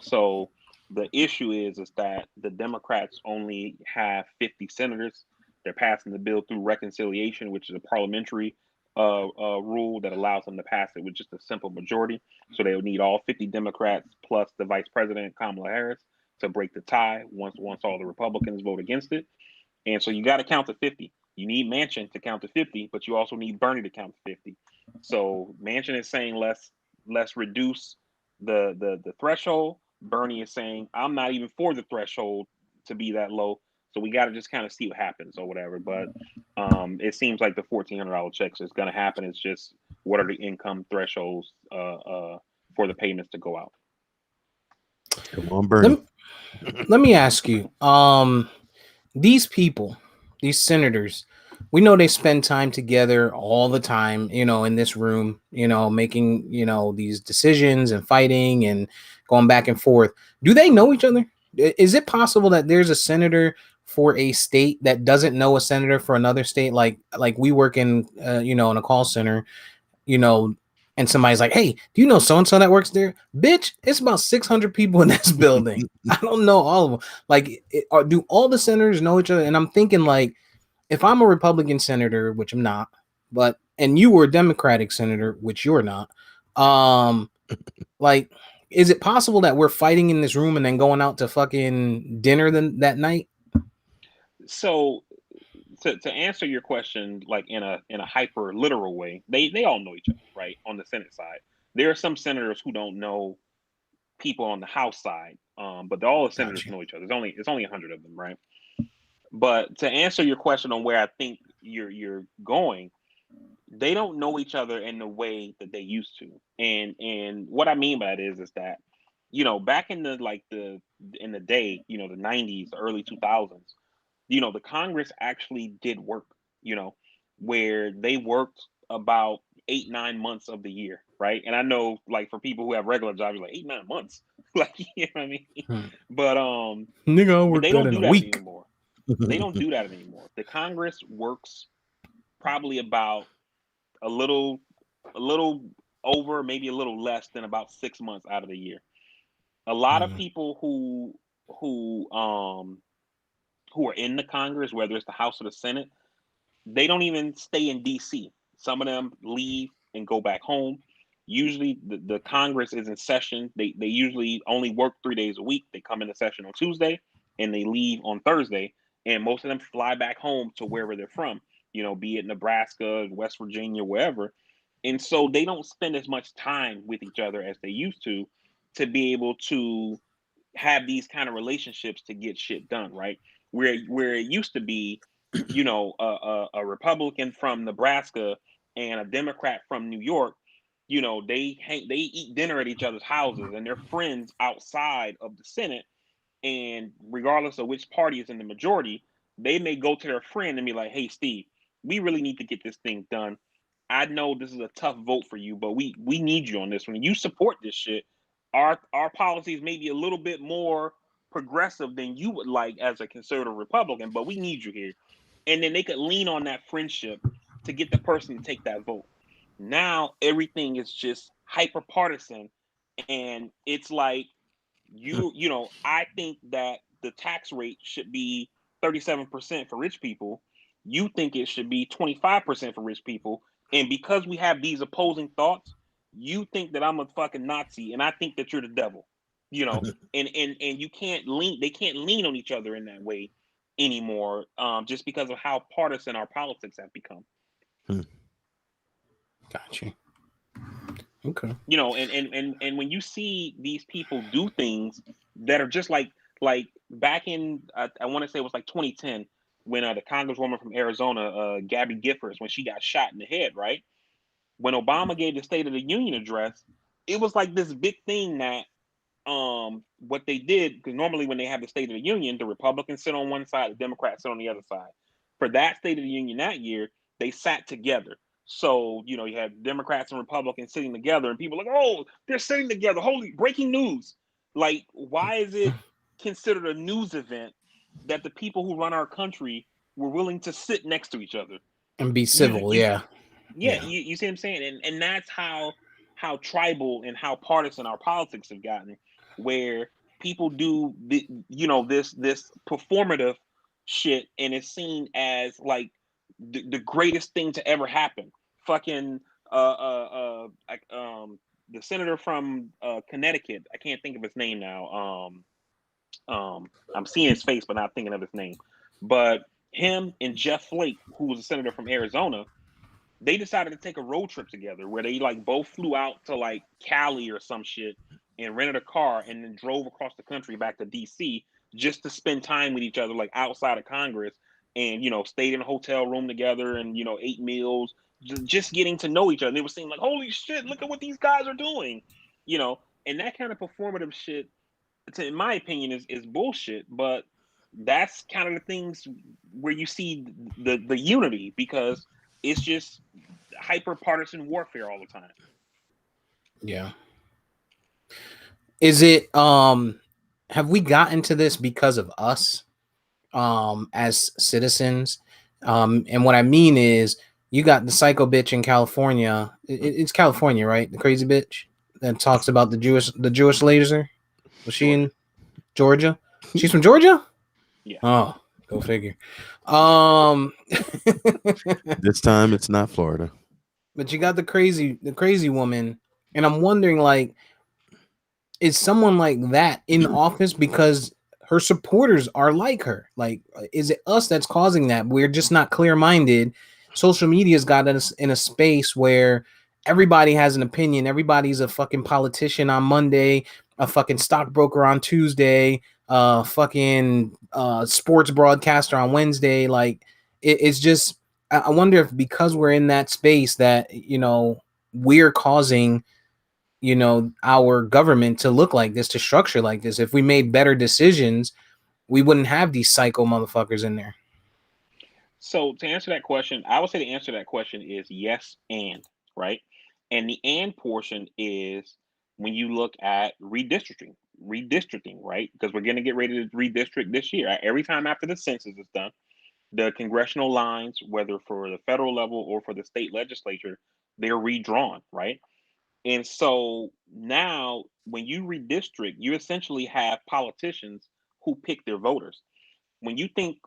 So the issue is that the Democrats only have 50 senators. They're passing the bill through reconciliation, which is a parliamentary rule that allows them to pass it with just a simple majority. So they would need all 50 Democrats plus the Vice President Kamala Harris to break the tie once all the Republicans vote against it. And so you got to count to 50. You need Manchin to count to 50, but you also need Bernie to count to 50. So Manchin is saying let's reduce the threshold. Bernie is saying I'm not even for the threshold to be that low. So we got to just kind of see what happens or whatever. But it seems like the $1,400 checks is going to happen. It's just what are the income thresholds for the payments to go out. Come on, Bernie. Let me ask you. These people, these senators, we know they spend time together all the time, in this room, making, these decisions and fighting and going back and forth. Do they know each other? Is it possible that there's a senator for a state that doesn't know a senator for another state? Like we work in, in a call center, and somebody's like, hey, do you know so-and-so that works there? Bitch, it's about 600 people in this building. I don't know all of them. Like, do all the senators know each other? And I'm thinking, like, if I'm a Republican senator, which I'm not, and you were a Democratic senator, which you're not, like, is it possible that we're fighting in this room and then going out to fucking dinner that night? So to answer your question, like in a hyper literal way, they all know each other, right? On the Senate side, there are some senators who don't know people on the House side, but all the senators know each other. It's only 100 of them, right? But to answer your question on where I think you're going, they don't know each other in the way that they used to, and what I mean by that is that back in the day, the 90s, early 2000s, the Congress actually did work, where they worked about 8-9 months of the year, right? And I know, like, for people who have regular jobs, like 8-9 months, like, you know what I mean? But nigga, they don't do that anymore. They don't do that anymore. The Congress works probably about a little over, maybe a little less than about 6 months out of the year. A lot of people who are in the Congress, whether it's the House or the Senate, they don't even stay in DC. Some of them leave and go back home. Usually the Congress is in session. They usually only work 3 days a week. They come into session on Tuesday and they leave on Thursday. And most of them fly back home to wherever they're from, be it Nebraska, West Virginia, wherever. And so they don't spend as much time with each other as they used to be able to have these kind of relationships to get shit done, right? Where it used to be, a Republican from Nebraska and a Democrat from New York, they eat dinner at each other's houses and they're friends outside of the Senate. And regardless of which party is in the majority, they may go to their friend and be like, hey, Steve, we really need to get this thing done. I know this is a tough vote for you, but we need you on this one. You support this shit. Our policies may be a little bit more progressive than you would like as a conservative Republican, but we need you here. And then they could lean on that friendship to get the person to take that vote. Now everything is just hyper partisan, and it's like you know, I think that the tax rate should be 37% for rich people. You think it should be 25% for rich people, and because we have these opposing thoughts, you think that I'm a fucking Nazi, and I think that you're the devil. You know, and you can't lean. They can't lean on each other in that way anymore, just because of how partisan our politics have become. Gotcha. Okay. You know, and when you see these people do things that are just like back in I want to say it was like 2010 when the congresswoman from Arizona, Gabby Giffords, when she got shot in the head, right? When Obama gave the State of the Union address, it was like this big thing that what they did, because normally when they have the State of the Union, the Republicans sit on one side, the Democrats sit on the other side. For that State of the Union that year, they sat together. So, you know, you had Democrats and Republicans sitting together, and people like, oh, they're sitting together. Holy breaking news. Like, why is it considered a news event that the people who run our country were willing to sit next to each other? And be You, civil, you, yeah. yeah, you see what I'm saying? And that's how tribal and how partisan our politics have gotten, where people do the, you know, this performative shit, and it's seen as like the greatest thing to ever happen. Fucking the senator from Connecticut, I can't think of his name now. I'm seeing his face, but not thinking of his name. But him and Jeff Flake, who was a senator from Arizona, they decided to take a road trip together where they like both flew out to like Cali or some shit and rented a car and then drove across the country back to DC just to spend time with each other, like outside of Congress, and you know, stayed in a hotel room together and you know, ate meals, just getting to know each other. And they were saying like, holy shit, look at what these guys are doing, you know. And that kind of performative shit, in my opinion, is bullshit. But that's kind of the things where you see the unity, because it's just hyper partisan warfare all the time. Yeah. Is it have we gotten to this because of us as citizens? And what I mean is you got the psycho bitch in California. It's California, right? The crazy bitch that talks about the Jewish laser. Was she in Georgia? She's from Georgia? Yeah. Oh, go figure. This time it's not Florida. But you got the crazy woman, and I'm wondering, like, is someone like that in office because her supporters are like her? Like, is it us that's causing that? We're just not clear-minded. Social media's got us in a space where everybody has an opinion. Everybody's a fucking politician on Monday, a fucking stockbroker on Tuesday, fucking sports broadcaster on Wednesday. Like, it's just, I wonder if because we're in that space that, you know, we're causing, you know, our government to look like this, to structure like this. If we made better decisions, we wouldn't have these psycho motherfuckers in there. So to answer that question, I would say the answer to that question is yes and, right? And the and portion is when you look at redistricting, right? Because we're going to get ready to redistrict this year. Every time after the census is done, the congressional lines, whether for the federal level or for the state legislature, they're redrawn, right? And so now when you redistrict, you essentially have politicians who pick their voters. When you think,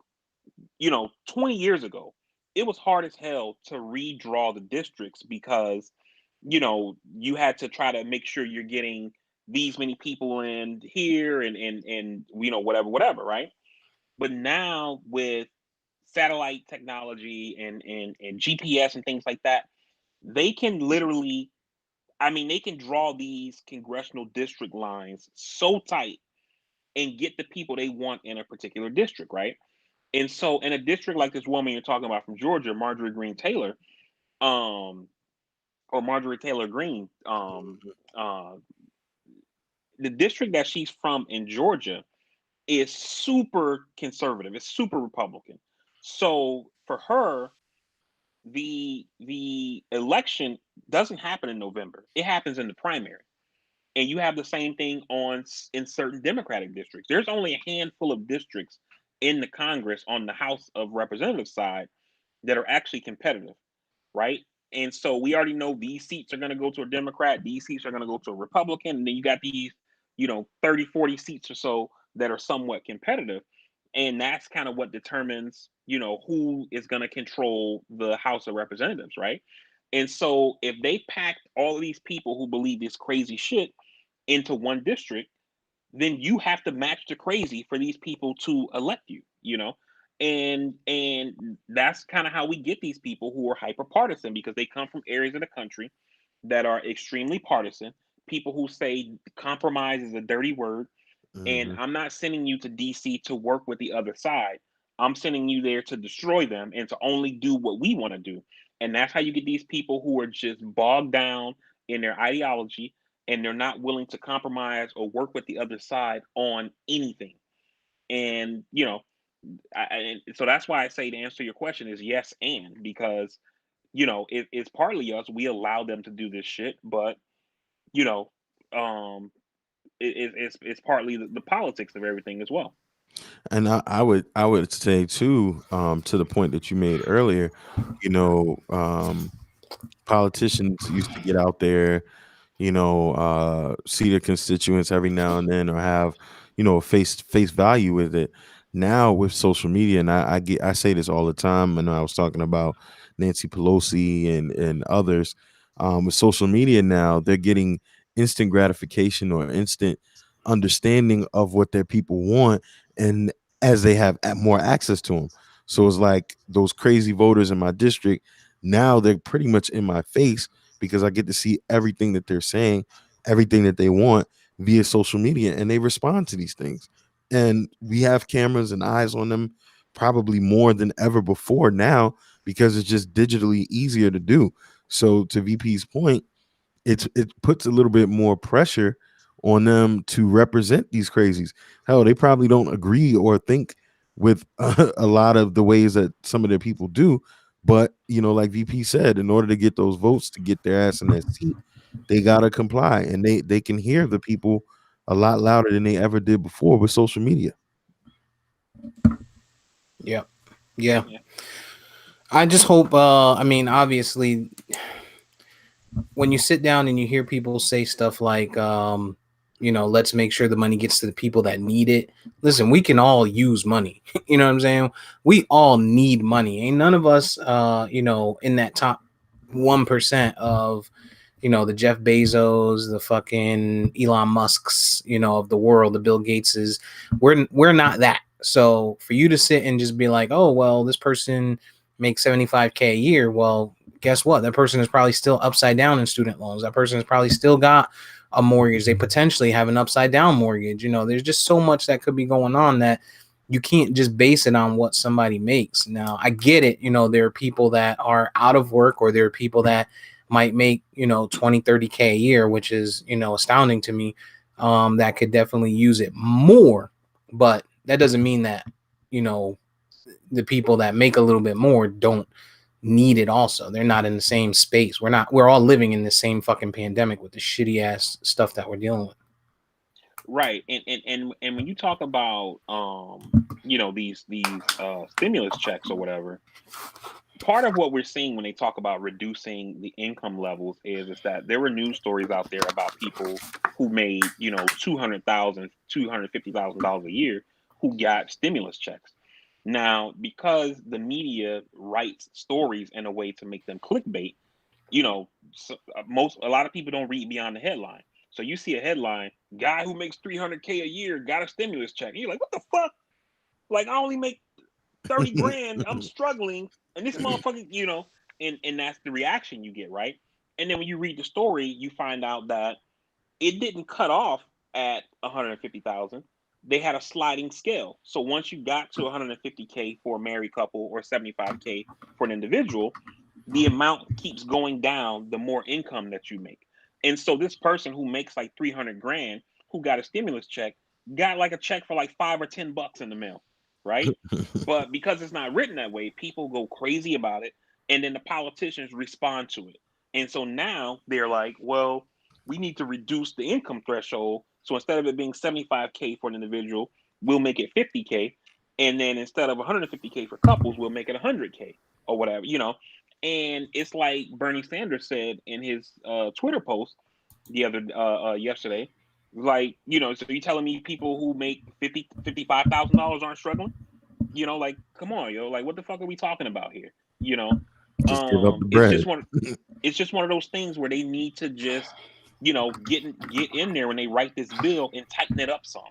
you know, 20 years ago, it was hard as hell to redraw the districts because, you know, you had to try to make sure you're getting these many people in here and you know, whatever, right? But now with satellite technology and GPS and things like that, they can literally, I mean, they can draw these congressional district lines so tight and get the people they want in a particular district, right? And so, in a district like this woman you're talking about from Georgia, Marjorie Green Taylor, um, or Marjorie Taylor Greene, uh, the district that she's from in Georgia is super conservative. It's super Republican. So for her, the election doesn't happen in November. It happens in the primary. And you have the same thing in certain Democratic districts. There's only a handful of districts in the Congress on the House of Representatives side that are actually competitive, right? And so we already know these seats are going to go to a Democrat, these seats are going to go to a Republican, and then you got these, 30, 40 seats or so that are somewhat competitive. And that's kind of what determines, who is going to control the House of Representatives, right? And so if they packed all of these people who believe this crazy shit into one district, then you have to match the crazy for these people to elect you. And that's kind of how we get these people who are hyper partisan, because they come from areas of the country that are extremely partisan, people who say compromise is a dirty word. And Mhm. I'm not sending you to DC to work with the other side. I'm sending you there to destroy them and to only do what we want to do. And that's how you get these people who are just bogged down in their ideology, and they're not willing to compromise or work with the other side on anything. And and so that's why I say, to answer your question, is yes, and because it's partly us. We allow them to do this shit, but you know, um, it's partly the politics of everything as well. And I would say too, to the point that you made earlier, you know, politicians used to get out there, see their constituents every now and then, or have, face value with it. Now with social media, and I say this all the time, and I was talking about Nancy Pelosi and others. With social media now, they're getting instant gratification or instant understanding of what their people want, and as they have more access to them. So it's like those crazy voters in my district, now they're pretty much in my face because I get to see everything that they're saying, everything that they want via social media, and they respond to these things. And we have cameras and eyes on them probably more than ever before now, because it's just digitally easier to do. So to VP's point, it puts a little bit more pressure on them to represent these crazies. Hell, they probably don't agree or think with a lot of the ways that some of their people do, but like VP said, in order to get those votes to get their ass in that seat, they gotta comply, and they can hear the people a lot louder than they ever did before with social media. Yeah. Yeah. Yeah. I just hope I mean, obviously, when you sit down and you hear people say stuff like let's make sure the money gets to the people that need it. Listen, we can all use money. You know what I'm saying? We all need money. Ain't none of us in that top 1% of the Jeff Bezos, the fucking Elon Musks, of the world, the Bill Gateses. We're not that. So for you to sit and just be like, oh well, this person makes 75K a year, well, guess what? That person is probably still upside down in student loans. That person has probably still got a mortgage. They potentially have an upside down mortgage. There's just so much that could be going on that you can't just base it on what somebody makes. Now, I get it. There are people that are out of work, or there are people that might make 20, 30K a year, which is astounding to me. That could definitely use it more, but that doesn't mean that the people that make a little bit more don't need it also. They're not in the same space. We're all living in the same fucking pandemic with the shitty ass stuff that we're dealing with. Right. And when you talk about these stimulus checks or whatever, part of what we're seeing when they talk about reducing the income levels is that there were news stories out there about people who made $200,000, $250,000 a year, who got stimulus checks. Now, because the media writes stories in a way to make them clickbait, a lot of people don't read beyond the headline. So you see a headline: guy who makes 300K a year got a stimulus check. And you're like, what the fuck? Like, I only make 30 grand. I'm struggling. And this motherfucker, and that's the reaction you get, right? And then when you read the story, you find out that it didn't cut off at 150,000. They had a sliding scale. So once you got to 150K for a married couple, or 75K for an individual, the amount keeps going down the more income that you make. And so this person who makes like 300 grand, who got a stimulus check, got like a check for like $5 or $10 in the mail, right? But because it's not written that way, people go crazy about it, and then the politicians respond to it. And so now they're like, well, we need to reduce the income threshold. So instead of it being 75K for an individual, we'll make it 50K. And then instead of 150K for couples, we'll make it 100K or whatever. And it's like Bernie Sanders said in his Twitter post the other yesterday, like, so you telling me people who make $55,000 aren't struggling? Like, come on, like, what the fuck are we talking about here? Just give up the It's bread. just one of those things where they need to just, get in there when they write this bill and tighten it up some.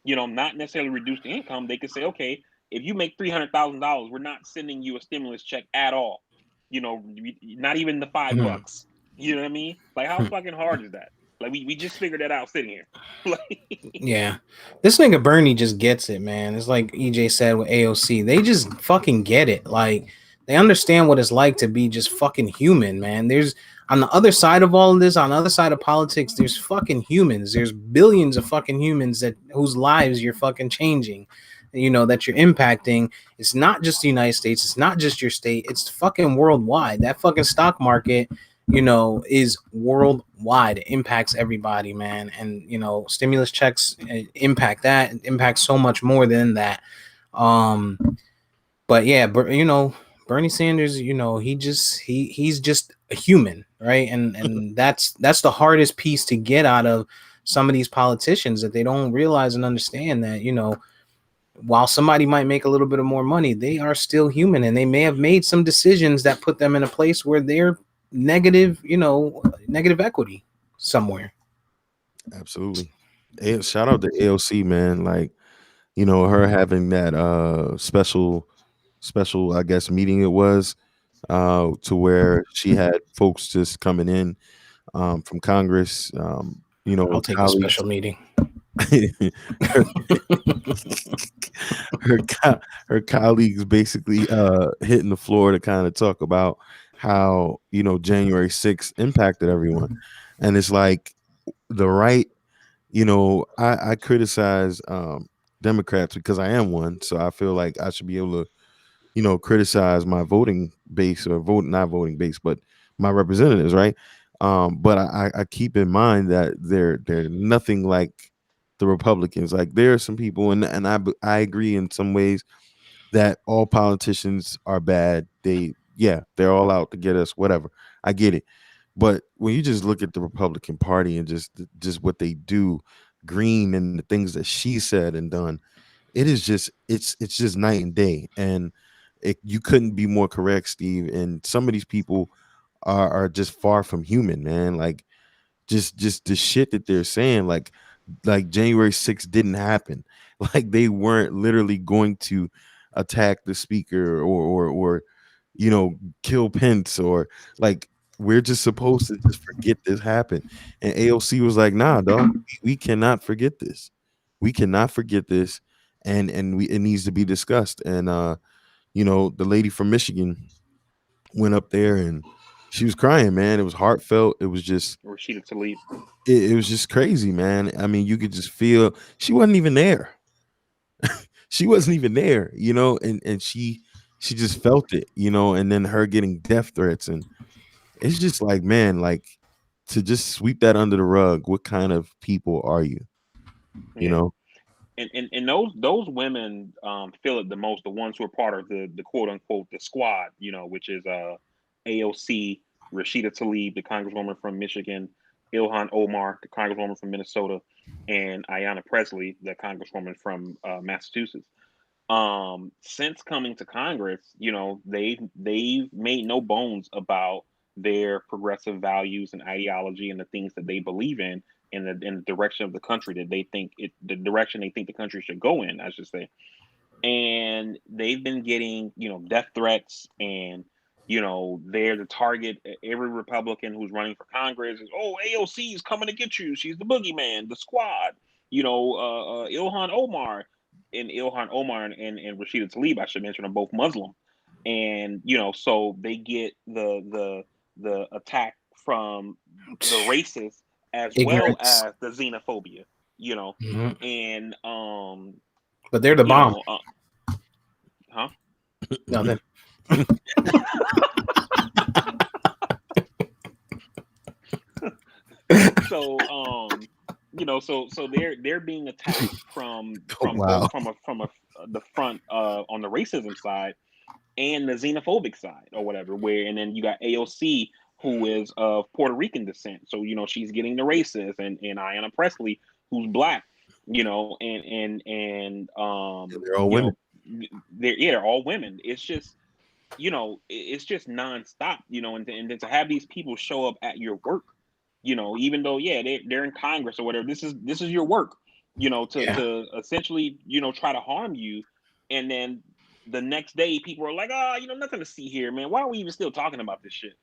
Not necessarily reduce the income. They could say, okay, if you make $300,000, we're not sending you a stimulus check at all. Not even the $5. You know what I mean? Like, how fucking hard is that? Like, we just figured that out sitting here. Yeah, this nigga Bernie just gets it, man. It's like EJ said with AOC. They just fucking get it. Like, they understand what it's like to be just fucking human, man. There's on the other side of all of this, on the other side of politics, there's fucking humans. There's billions of fucking humans that whose lives you're fucking changing, that you're impacting. It's not just the United States. It's not just your state. It's fucking worldwide. That fucking stock market, is worldwide. It impacts everybody, man. And, stimulus checks impact that. It impacts so much more than that. But yeah, Bernie Sanders, he's just a human, right? And that's the hardest piece to get out of some of these politicians, that they don't realize and understand that, while somebody might make a little bit of more money, they are still human, and they may have made some decisions that put them in a place where they're negative equity somewhere. Absolutely. Shout out to AOC, man. Like, her having that special, I guess, meeting it was, to where she had folks just coming in from Congress, I'll take a special meeting. her colleagues basically hitting the floor to kind of talk about how January 6th impacted everyone. And it's like the right, I criticize Democrats because I am one, so I feel like I should be able to criticize my voting base, or not voting base, but my representatives, right? But I keep in mind that they're nothing like the Republicans. Like, there are some people, and I agree in some ways that all politicians are bad. They're all out to get us, whatever. I get it. But when you just look at the Republican Party and just what they do, Green and the things that she said and done, it is just it's just night and day. And you couldn't be more correct, Steve. And some of these people are just far from human, man. Like, just the shit that they're saying, like January 6th didn't happen. Like, they weren't literally going to attack the speaker or kill Pence, or like, we're just supposed to just forget this happened. And AOC was like, nah, dog, we cannot forget this. We cannot forget this. And it needs to be discussed. And the lady from Michigan went up there and she was crying, man. It was heartfelt. It was just Rashida Tlaib. It was just crazy, man. I mean, you could just feel she wasn't even there. She wasn't even there, and she just felt it, and then her getting death threats, and it's just like, man, like, to just sweep that under the rug. What kind of people are you? You know? And those women feel it the most, the ones who are part of the quote unquote the squad, which is AOC, Rashida Tlaib, the congresswoman from Michigan, Ilhan Omar, the congresswoman from Minnesota, and Ayanna Pressley, the congresswoman from Massachusetts. Since coming to Congress, they've made no bones about their progressive values and ideology and the things that they believe in the direction of the country that they think the direction they think the country should go in, I should say. And they've been getting, death threats, and they're the target. Every Republican who's running for Congress is, oh, AOC is coming to get you. She's the boogeyman, the squad. Ilhan Omar and Rashida Tlaib, I should mention, are both Muslim, and so they get the attack from the racists as Ignorance. well as the xenophobia. And but they're the bomb. Huh? Nothing. So so they're being attacked from Wow. the front on the racism side, and the xenophobic side or whatever. And then you got AOC, who is of Puerto Rican descent, so she's getting the racist, and Ayanna Pressley, who's black, And they're all women. they're all women. It's just it's just nonstop, and then to have these people show up at your work, even though they're in Congress or whatever, this is your work, to essentially try to harm you, and then the next day people are like, oh, nothing to see here, man. Why are we even still talking about this shit?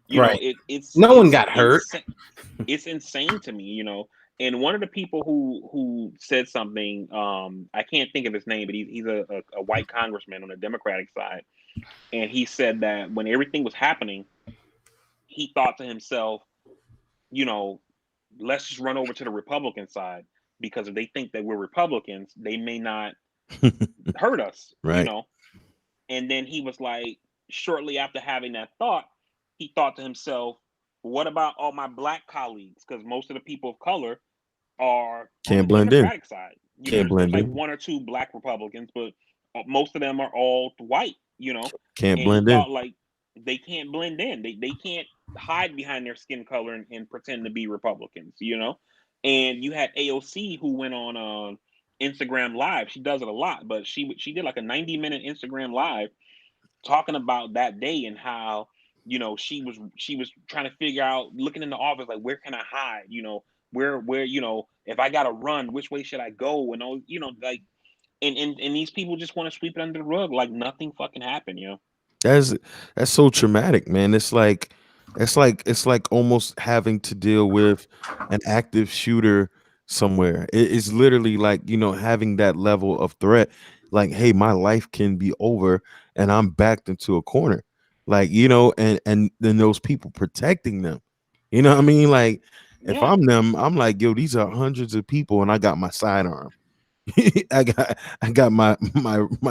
It's no one got hurt. It's insane to me, And one of the people who said something, I can't think of his name, but he's a white congressman on the Democratic side, and he said that when everything was happening, he thought to himself, let's just run over to the Republican side, because if they think that we're Republicans, they may not hurt us, right. And then he was like, shortly after having that thought, he thought to himself, what about all my black colleagues? Because most of the people of color are can't on the blend Democratic in. side. Can't there's blend like in. one or two black Republicans, but most of them are all white, Can't and blend he in. thought like they can't blend in. They can't hide behind their skin color and pretend to be Republicans, And you had AOC, who went on Instagram Live. She does it a lot, but she did like a 90-minute Instagram Live talking about that day and how she was trying to figure out, looking in the office, like, where can I hide, where if I gotta run, which way should I go, and all, like, and these people just want to sweep it under the rug like nothing fucking happened. That's so traumatic, man. It's like almost having to deal with an active shooter somewhere. It's literally like, having that level of threat, like, hey, my life can be over and I'm backed into a corner, like, and then those people protecting them, what I mean? Like, if I'm them, I'm like, yo, these are hundreds of people and I got my sidearm. I got my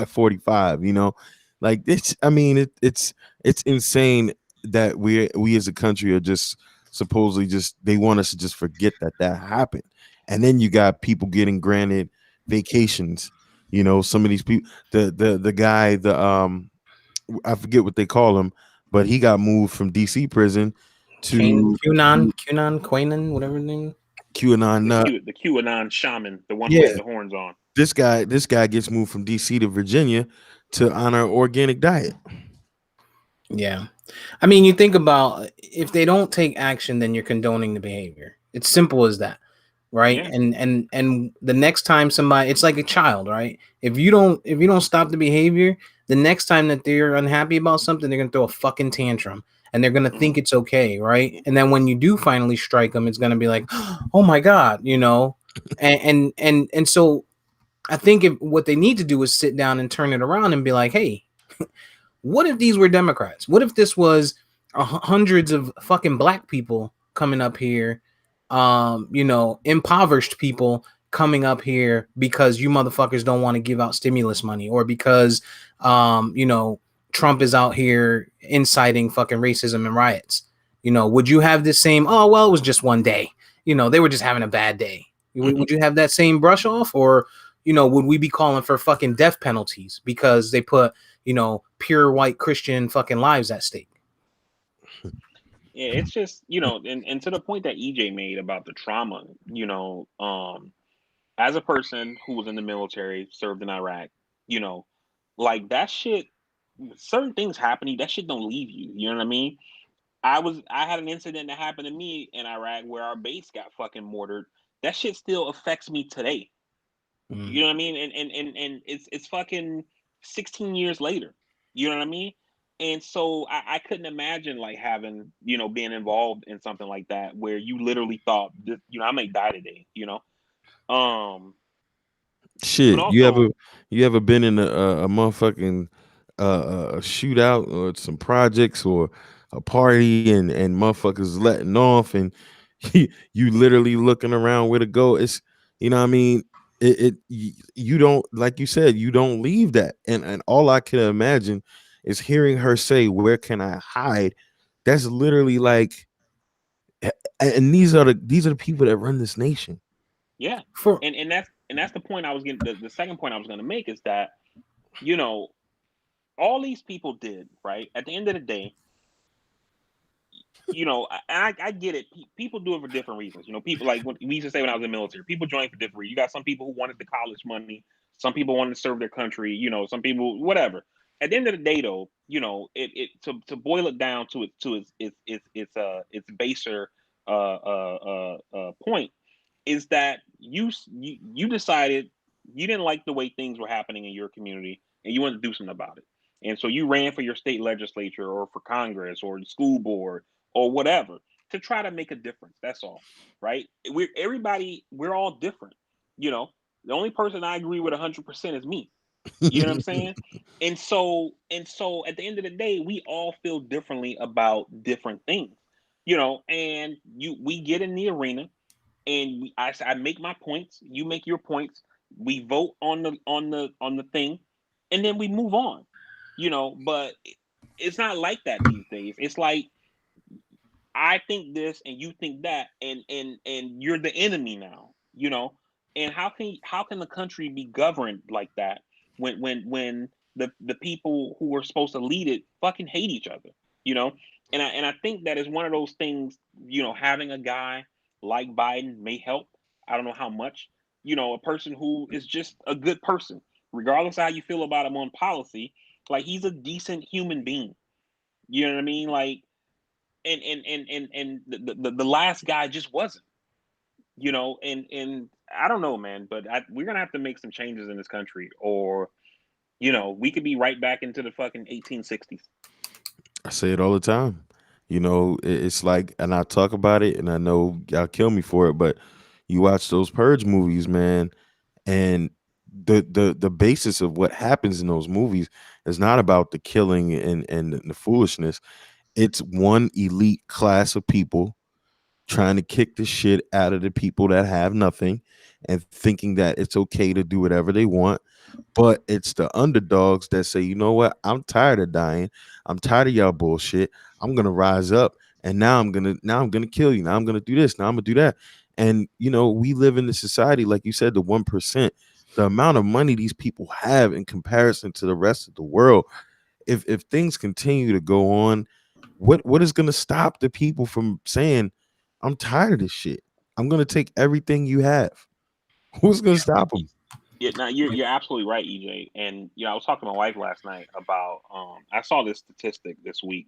45, like this. I mean, it's insane that we as a country are just supposedly they want us to just forget that happened. And then you got people getting granted vacations. Some of these people, the guy, I forget what they call him, but he got moved from DC prison to QAnon, whatever his name. QAnon, the QAnon shaman, the one with the horns on. This guy gets moved from DC to Virginia to honor organic diet. Yeah. I mean, you think about, if they don't take action, then you're condoning the behavior. It's simple as that. Right. Yeah. And the next time somebody, it's like a child, right? If you don't stop the behavior, the next time that they're unhappy about something, they're gonna throw a fucking tantrum and they're gonna think it's okay, right? And then when you do finally strike them, it's gonna be like, oh my God, and so I think what they need to do is sit down and turn it around and be like, hey, what if these were Democrats? What if this was hundreds of fucking black people coming up here, impoverished people coming up here because you motherfuckers don't want to give out stimulus money, or because, Trump is out here inciting fucking racism and riots? Would you have this same, oh, well, it was just one day, they were just having a bad day? Would you have that same brush off? Or, would we be calling for fucking death penalties because they put, pure white Christian fucking lives at stake? Yeah, it's just, and to the point that EJ made about the trauma, as a person who was in the military, served in Iraq, like that shit, certain things happening, that shit don't leave you. You know what I mean? I had an incident that happened to me in Iraq where our base got fucking mortared. That shit still affects me today. You know what I mean? And it's fucking 16 years later. You know what I mean? And so I couldn't imagine like having, being involved in something like that where you literally thought, I may die today, Shit, also, you ever been in a motherfucking a shootout or some projects or a party and motherfuckers letting off and you literally looking around where to go? It's, what I mean, you don't, like you said, you don't leave that, and all I can imagine is hearing her say, where can I hide? That's literally like, and these are the people that run this nation. Yeah. And that's the point I was getting, the second point I was going to make is that, all these people did, right? At the end of the day, I get it. People do it for different reasons. People like what we used to say when I was in the military. People join for different reasons. You got some people who wanted the college money. Some people wanted to serve their country. Some people whatever. At the end of the day, though, to boil it down to its baser point is that you decided you didn't like the way things were happening in your community and you wanted to do something about it. And so you ran for your state legislature or for Congress or the school board or whatever to try to make a difference. That's all, right? We're all different. The only person I agree with 100% is me. You know what I'm saying? And so at the end of the day, we all feel differently about different things. And we get in the arena and I make my points, you make your points, we vote on the thing, and then we move on. But it's not like that these days. It's like I think this and you think that, and you're the enemy now. And how can the country be governed like that when the people who are supposed to lead it fucking hate each other? And I think that is one of those things. Having a guy like Biden may help. I don't know how much. A person who is just a good person, regardless of how you feel about him on policy. Like, he's a decent human being. You know what I mean? Like, and the last guy just wasn't. And I don't know, man, but we're gonna have to make some changes in this country, or we could be right back into the fucking 1860s. I say it all the time. It's like, and I talk about it, and I know y'all kill me for it, but you watch those Purge movies, man, and the basis of what happens in those movies is not about the killing and the foolishness. It's one elite class of people trying to kick the shit out of the people that have nothing and thinking that it's okay to do whatever they want. But it's the underdogs that say, you know what? I'm tired of dying. I'm tired of y'all bullshit. I'm gonna rise up, and now I'm gonna kill you. Now I'm gonna do this. Now I'm gonna do that. And we live in a society, like you said, the 1%. The amount of money these people have in comparison to the rest of the world. If things continue to go on, what is gonna stop the people from saying, I'm tired of this shit. I'm gonna take everything you have. Who's gonna stop them? Yeah, now you're absolutely right, EJ. And I was talking to my wife last night about I saw this statistic this week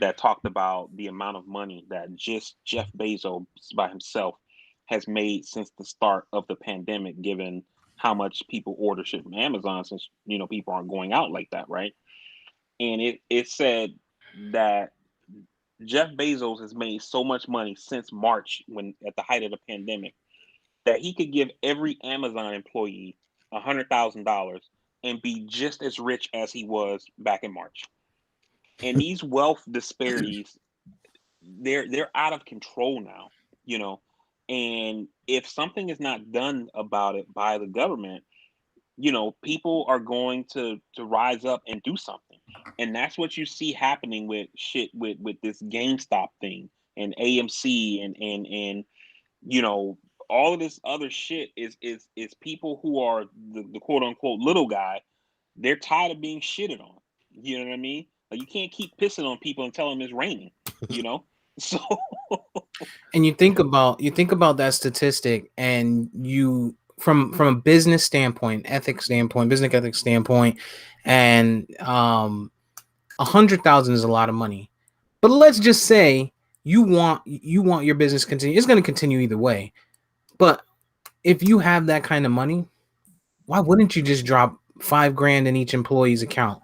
that talked about the amount of money that just Jeff Bezos by himself has made since the start of the pandemic, given how much people order shit from Amazon, since people aren't going out like that, right? And it said that Jeff Bezos has made so much money since March, when at the height of the pandemic, that he could give every Amazon employee $100,000 and be just as rich as he was back in March. And these wealth disparities, they're out of control now, and if something is not done about it by the government, people are going to rise up and do something. And that's what you see happening with shit with this GameStop thing and AMC and all of this other shit is people who are the quote unquote little guy. They're tired of being shitted on. You know what I mean? Like, you can't keep pissing on people and tell them it's raining, So And you think about that statistic, and you from a business standpoint, business ethics standpoint, and 100,000 is a lot of money. But let's just say you want your business to continue. It's going to continue either way. But if you have that kind of money, why wouldn't you just drop $5,000 in each employee's account,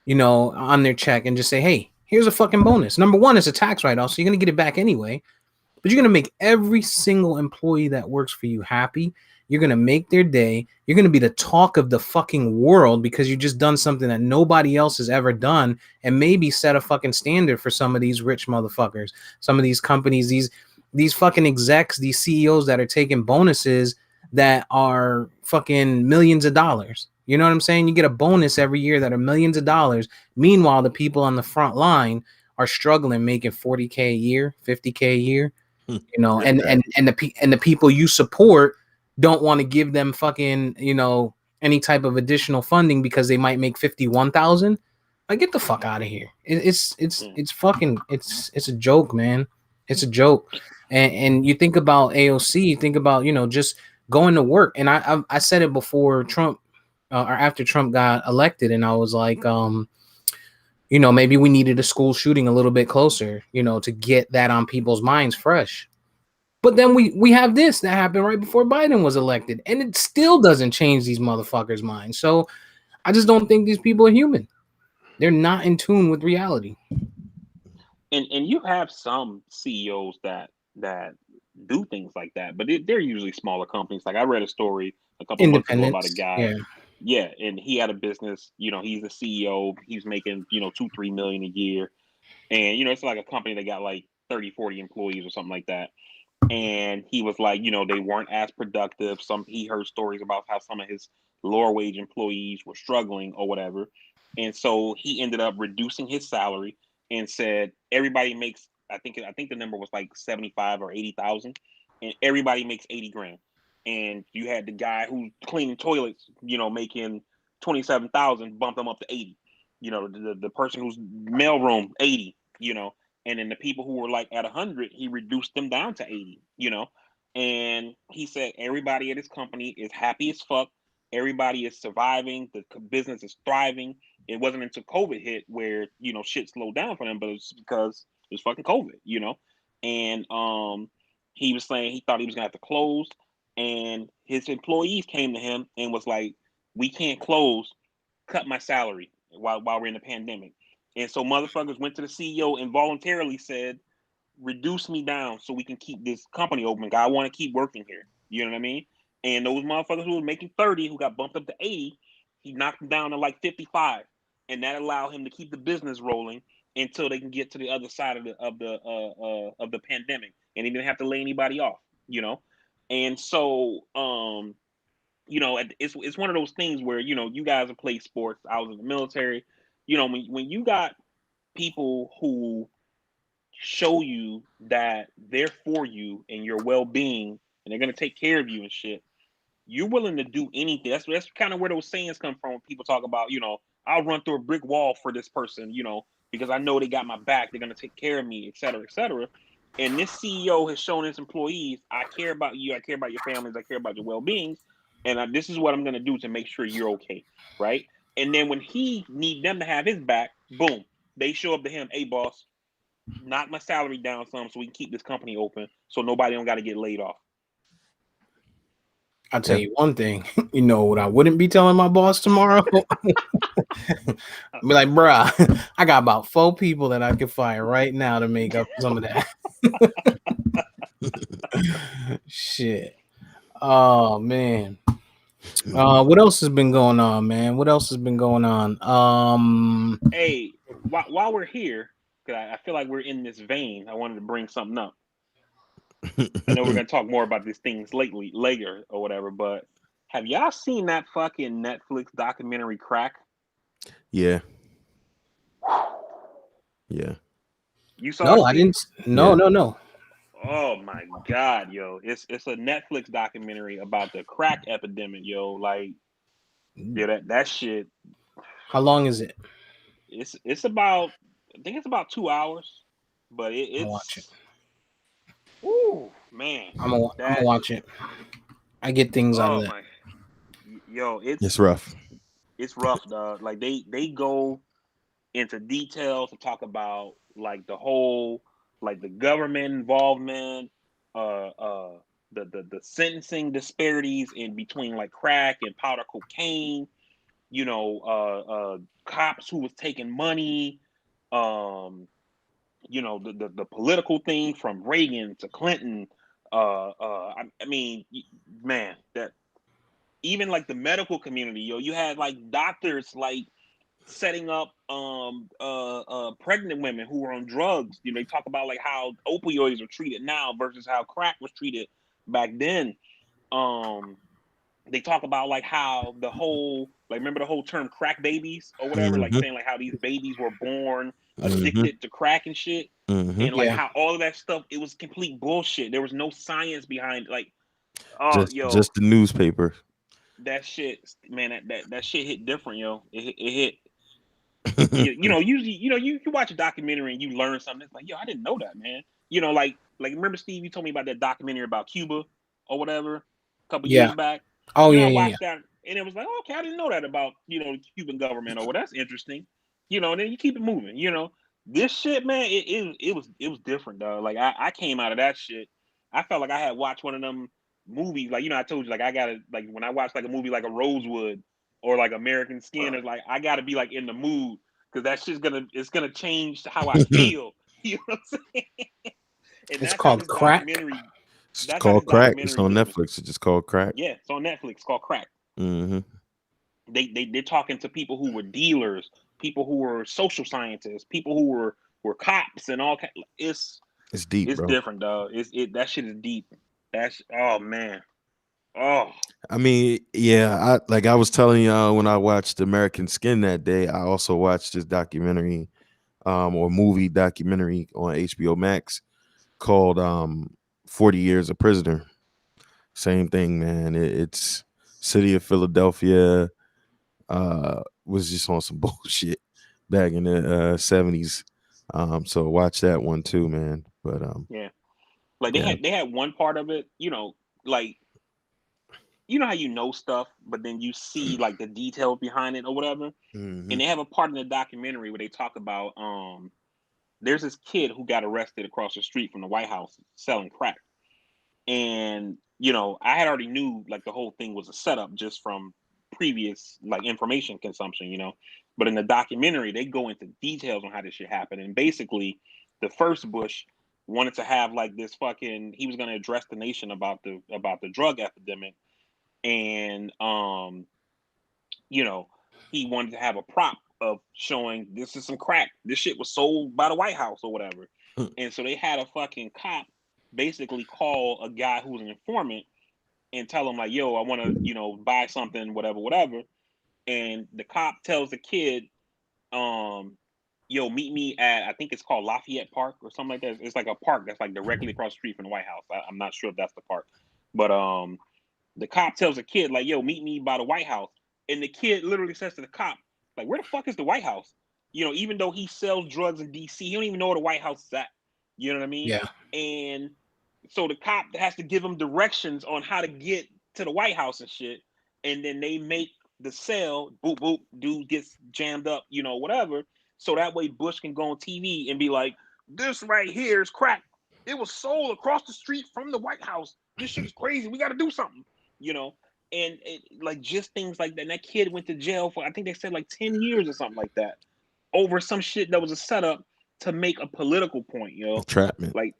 on their check, and just say, hey, here's a fucking bonus. Number one, it's a tax write-off, so you're going to get it back anyway. But you're going to make every single employee that works for you happy. You're going to make their day. You're going to be the talk of the fucking world because you just done something that nobody else has ever done, and maybe set a fucking standard for some of these rich motherfuckers, some of these companies, these fucking execs, these CEOs that are taking bonuses that are fucking millions of dollars. You know what I'm saying? You get a bonus every year that are millions of dollars. Meanwhile, the people on the front line are struggling, making $40K a year, $50K a year. And the people you support don't want to give them fucking any type of additional funding because they might make 51,000. Like, get the fuck out of here. It's Mm. it's a joke, man. It's a joke. And you think about AOC, you think about, just going to work. And I said it before Trump, or after Trump got elected, and I was like, maybe we needed a school shooting a little bit closer, to get that on people's minds fresh. But then we have this that happened right before Biden was elected, and it still doesn't change these motherfuckers' minds. So I just don't think these people are human. They're not in tune with reality. And you have some CEOs that do things like that, but they're usually smaller companies. Like I read a story a couple months ago about a Independence. guy. Yeah. Yeah, and he had a business. He's a CEO. He's making 2-3 million a year, and it's like a company that got like 30-40 employees or something like that. And he was like, they weren't as productive. He heard stories about how some of his lower wage employees were struggling or whatever, and so he ended up reducing his salary and said everybody makes. I think the number was like 75 or 80,000, and everybody makes 80 grand. And you had the guy who's cleaning toilets, making 27,000, bump them up to 80. The person who's mailroom 80. And then the people who were like at 100, he reduced them down to 80. And he said everybody at his company is happy as fuck. Everybody is surviving. The business is thriving. It wasn't until COVID hit where shit slowed down for them, but it's because it's fucking COVID. And he was saying he thought he was gonna have to close, and his employees came to him and was like, "We can't close. Cut my salary while we're in the pandemic." And so motherfuckers went to the CEO and voluntarily said, "Reduce me down so we can keep this company open. I want to keep working here." You know what I mean? And those motherfuckers who were making 30, who got bumped up to 80, he knocked them down to like 55, and that allowed him to keep the business rolling until they can get to the other side of the pandemic, and he didn't have to lay anybody off. And so it's one of those things where you guys have played sports. I was in the military. When you got people who show you that they're for you and your well-being, and they're going to take care of you and shit, you're willing to do anything. That's kind of where those sayings come from when people talk about, I'll run through a brick wall for this person, because I know they got my back, they're going to take care of me, et cetera, et cetera. And this CEO has shown his employees, I care about you, I care about your families, I care about your well-being, and this is what I'm going to do to make sure you're okay, right? And then when he need them to have his back, boom, they show up to him, "Hey, boss, knock my salary down some so we can keep this company open so nobody don't got to get laid off." I'll tell you one thing. You know what I wouldn't be telling my boss tomorrow? Be like, bruh, I got about 4 people that I could fire right now to make up some of that. Shit. Oh man. What else has been going on, man? What else has been going on? Hey, while we're here, because I feel like we're in this vein, I wanted to bring something up. I know we're gonna talk more about these things later or whatever, but have y'all seen that fucking Netflix documentary Crack? Yeah. Yeah. You saw No, it, I Steve? didn't. No, Yeah. no. Oh my god, yo! It's a Netflix documentary about the crack epidemic, yo. Like, yeah, that shit. How long is it? It's about, I think it's about 2 hours, but I'll watch it. it's. Ooh, man, I'm gonna that. watch it. I get things out of Oh that. my, yo, It's rough. it's rough, dog. Like they go into detail to talk about like the whole, like the government involvement, uh uh the sentencing disparities in between like crack and powder cocaine, cops who was taking money, the political thing from Reagan to Clinton. I mean, man, that even like the medical community, you had like doctors like setting up pregnant women who were on drugs. They talk about like how opioids are treated now versus how crack was treated back then. They talk about like how the whole, like, remember the whole term crack babies or whatever, like saying like how these babies were born addicted to crack and shit. And like how all of that stuff, it was complete bullshit. There was no science behind it. Like, oh, just the newspaper. that shit, man, that shit hit different, yo. It hit. Usually, you watch a documentary and you learn something. It's like, yo, I didn't know that, man. Like remember, Steve, you told me about that documentary about Cuba or whatever a couple years back. Oh I yeah. watched that and it was like, okay, I didn't know that about the Cuban government. Or well, that's interesting. And then you keep it moving. This shit, man, it was different, dog. Like I came out of that shit. I felt like I had watched one of them movies. Like I told you, like I gotta like when I watch like a movie like a Rosewood or like American Skin, it's like I gotta be like in the mood because that shit's gonna change how I feel. You know what I'm saying? And It's that's how called this Crack. documentary. It's That's how called this Crack. It's documentary on did. Netflix. It's just called Crack. Yeah, it's on Netflix. It's called Crack. Mm-hmm. They're talking to people who were dealers, people who were social scientists, people who were cops and all. It's deep, it's bro. different, dog. That shit is deep. Oh man. Oh. I mean, yeah. I was telling y'all when I watched American Skin that day, I also watched this documentary, or movie documentary on HBO Max called 40 Years a Prisoner. Same thing, man. It's city of Philadelphia was just on some bullshit back in the 70s. So watch that one too, man. But yeah. Like they had one part of it, like how stuff, but then you see like the details behind it or whatever. mm-hmm. And they have a part in the documentary where they talk about there's this kid who got arrested across the street from the White House selling crack. And I had already knew like the whole thing was a setup just from previous like information consumption, but in the documentary they go into details on how this shit happened. And basically the first Bush wanted to have like this he was going to address the nation about the drug epidemic. And he wanted to have a prop of showing this is some crack, this shit was sold by the White House or whatever. And so they had a fucking cop basically call a guy who was an informant and tell him like, yo, I want to buy something, whatever. And the cop tells the kid, yo, meet me at, I think it's called Lafayette Park or something like that. It's like a park that's like directly across the street from the White House. I'm not sure if that's the park, but the cop tells the kid like, yo, meet me by the White House. And the kid literally says to the cop, like, where the fuck is the White House? Even though he sells drugs in DC, he don't even know where the White House is at. You know what I mean? Yeah. And so the cop has to give him directions on how to get to the White House and shit. And then they make the sale, boop, boop, dude gets jammed up, whatever. So that way Bush can go on TV and be like, this right here is crack. It was sold across the street from the White House. This shit is crazy. We got to do something, and like just things like that. And that kid went to jail for, I think they said like 10 years or something like that over some shit that was a setup to make a political point, Entrapment. Like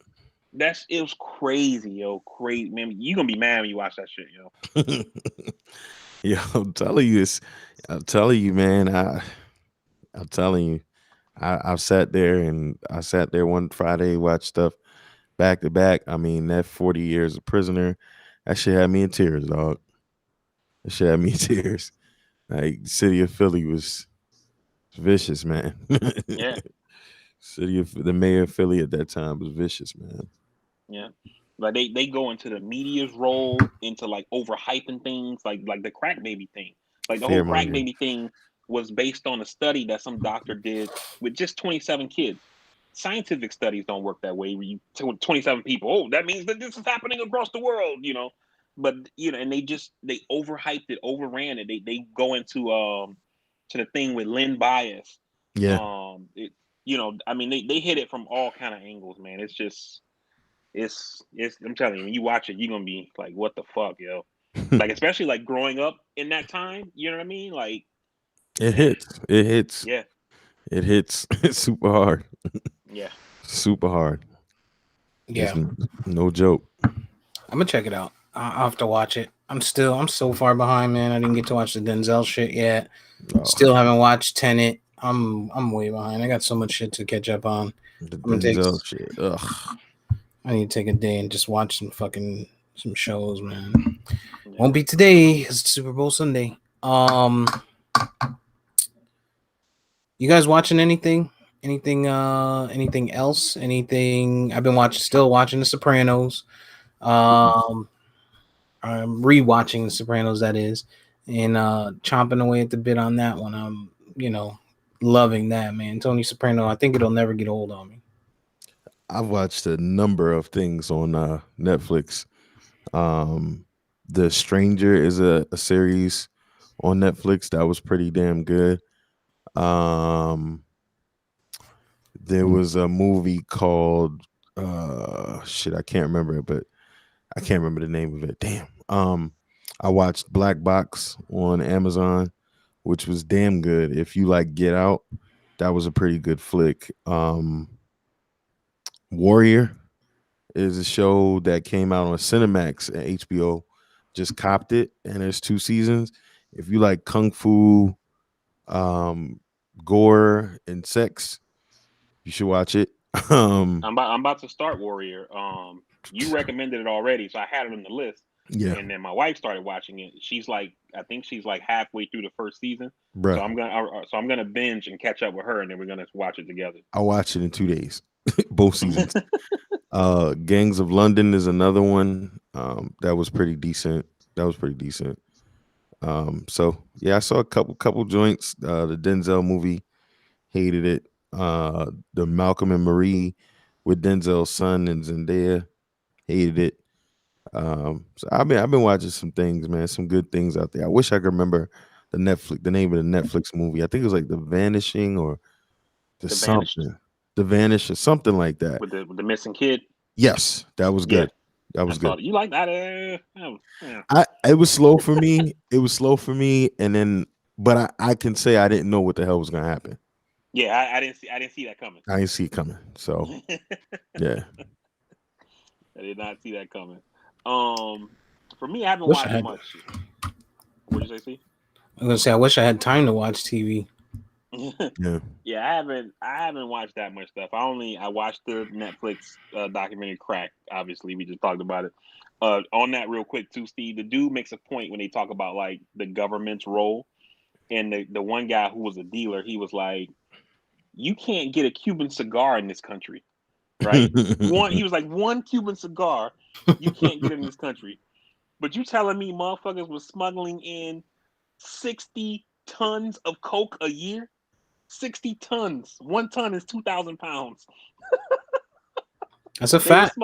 it was crazy, crazy, man. You gonna be mad when you watch that shit, Yeah, I'm telling you, man. I'm telling you, I sat there one Friday, watched stuff back to back. I mean, that 40 Years a Prisoner, that shit had me in tears, dog. That shit had me in tears. Like, city of Philly was vicious, man. Yeah. The mayor of Philly at that time was vicious, man. Yeah. Like they go into the media's role into like overhyping things, like the crack baby thing. Like the whole crack baby thing was based on a study that some doctor did with just 27 kids. Scientific studies don't work that way. Where you 27 people, oh, that means that this is happening across the world, But and they overhyped it, overran it. They go into to the thing with Lynn Bias. Yeah. I mean they hit it from all kind of angles, man. It's just it's I'm telling you, when you watch it, you're gonna be like, what the fuck, yo? Like, especially like growing up in that time, you know what I mean? Like it hits. Yeah. It hits super hard. Yeah. Super hard. Yeah. It's no joke. I'm gonna check it out. I'll have to watch it. I'm so far behind, man. I didn't get to watch the Denzel shit yet. Still haven't watched Tenet. I'm way behind. I got so much shit to catch up on. The Denzel shit. Ugh. I need to take a day and just watch some shows, man. Yeah. Won't be today because it's Super Bowl Sunday. You guys watching anything? Anything else? Anything? I've been still watching The Sopranos. I'm rewatching The Sopranos, that is, and chomping away at the bit on that one. I'm, loving that, man. Tony Soprano. I think it'll never get old on me. I've watched a number of things on Netflix. Um, The Stranger is a series on Netflix that was pretty damn good. There was a movie called shit, I can't remember it, but I can't remember the name of it. Damn. I watched Black Box on Amazon, which was damn good. If you like Get Out, that was a pretty good flick. Warrior is a show that came out on Cinemax and HBO. Just copped it, and there's 2 seasons. If you like kung fu, gore, and sex, you should watch it. I'm about to start Warrior. You recommended it already, so I had it on the list. Yeah, And then my wife started watching it. I think she's like halfway through the first season. bruh. So I'm gonna binge and catch up with her, and then we're gonna watch it together. I watched it in 2 days, both seasons. Gangs of London is another one that was pretty decent. So yeah, I saw a couple joints. The Denzel movie, hated it. The Malcolm and Marie with Denzel's son and Zendaya, hated it. So I've been watching some things, man, some good things out there. I wish I could remember the name of the Netflix movie. I think it was like The Vanishing or The Vanished. The Vanish or something like that. With the missing kid. Yes, that was good. That was good. You like that? It was slow for me. And then, but I can say I didn't know what the hell was gonna happen. Yeah, I didn't see that coming. I didn't see it coming. So yeah, I did not see that coming. For me, I haven't watched much. What did you say, Steve? I'm gonna say I wish I had time to watch TV. Yeah, I haven't watched that much stuff. I watched the Netflix documentary Crack. Obviously, we just talked about it. On that real quick too, Steve, the dude makes a point when they talk about like the government's role, and the one guy who was a dealer, he was like, you can't get a Cuban cigar in this country, right? He was like, one Cuban cigar you can't get in this country. But you telling me motherfuckers was smuggling in 60 tons of coke a year? 60 tons. 1 ton is 2,000 pounds. That's a fact.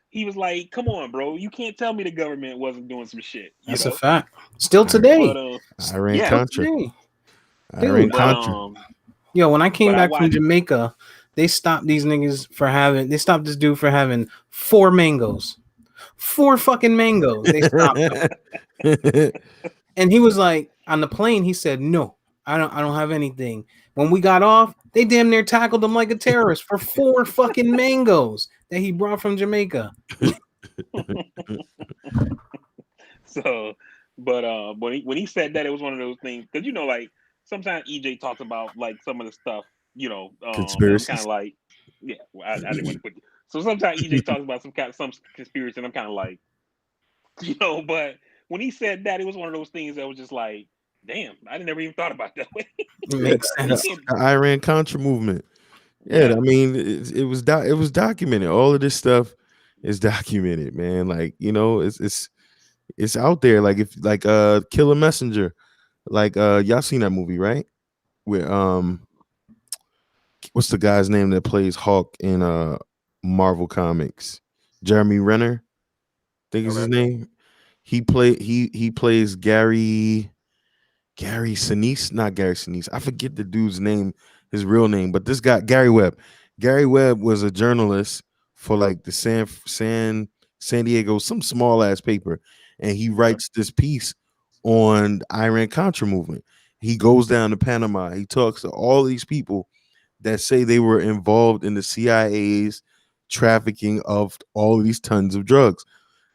He was like, come on, bro. You can't tell me the government wasn't doing some shit. That's a fact. Still today. But, Iran-Contra. Yo, when I came back from Jamaica, they stopped these niggas they stopped this dude for having 4 mangoes. 4 fucking mangoes. They stopped him. And he was like, on the plane, he said, no, I don't have anything. When we got off, they damn near tackled him like a terrorist for 4 fucking mangoes that he brought from Jamaica. So, but when he said that, it was one of those things, because like sometimes EJ talks about like some of the stuff, conspiracy, kind of like, yeah, I didn't want to put. So sometimes EJ talks about some conspiracy, and I'm kind of like, but when he said that, it was one of those things that was just like, damn, I never even thought about that way. It makes sense. The Iran-Contra movement. Yeah, I mean, it was documented. All of this stuff is documented, man. Like, it's out there. Like Killer Messenger. Like y'all seen that movie, right? With what's the guy's name that plays Hulk in Marvel Comics? Jeremy Renner, I think is his name. He plays Gary Sinise, not Gary Sinise. I forget the dude's name, his real name, but this guy, Gary Webb. Gary Webb was a journalist for like the San Diego, some small ass paper, and he writes this piece on the Iran-Contra movement. He goes down to Panama. He talks to all these people that say they were involved in the CIA's trafficking of all of these tons of drugs.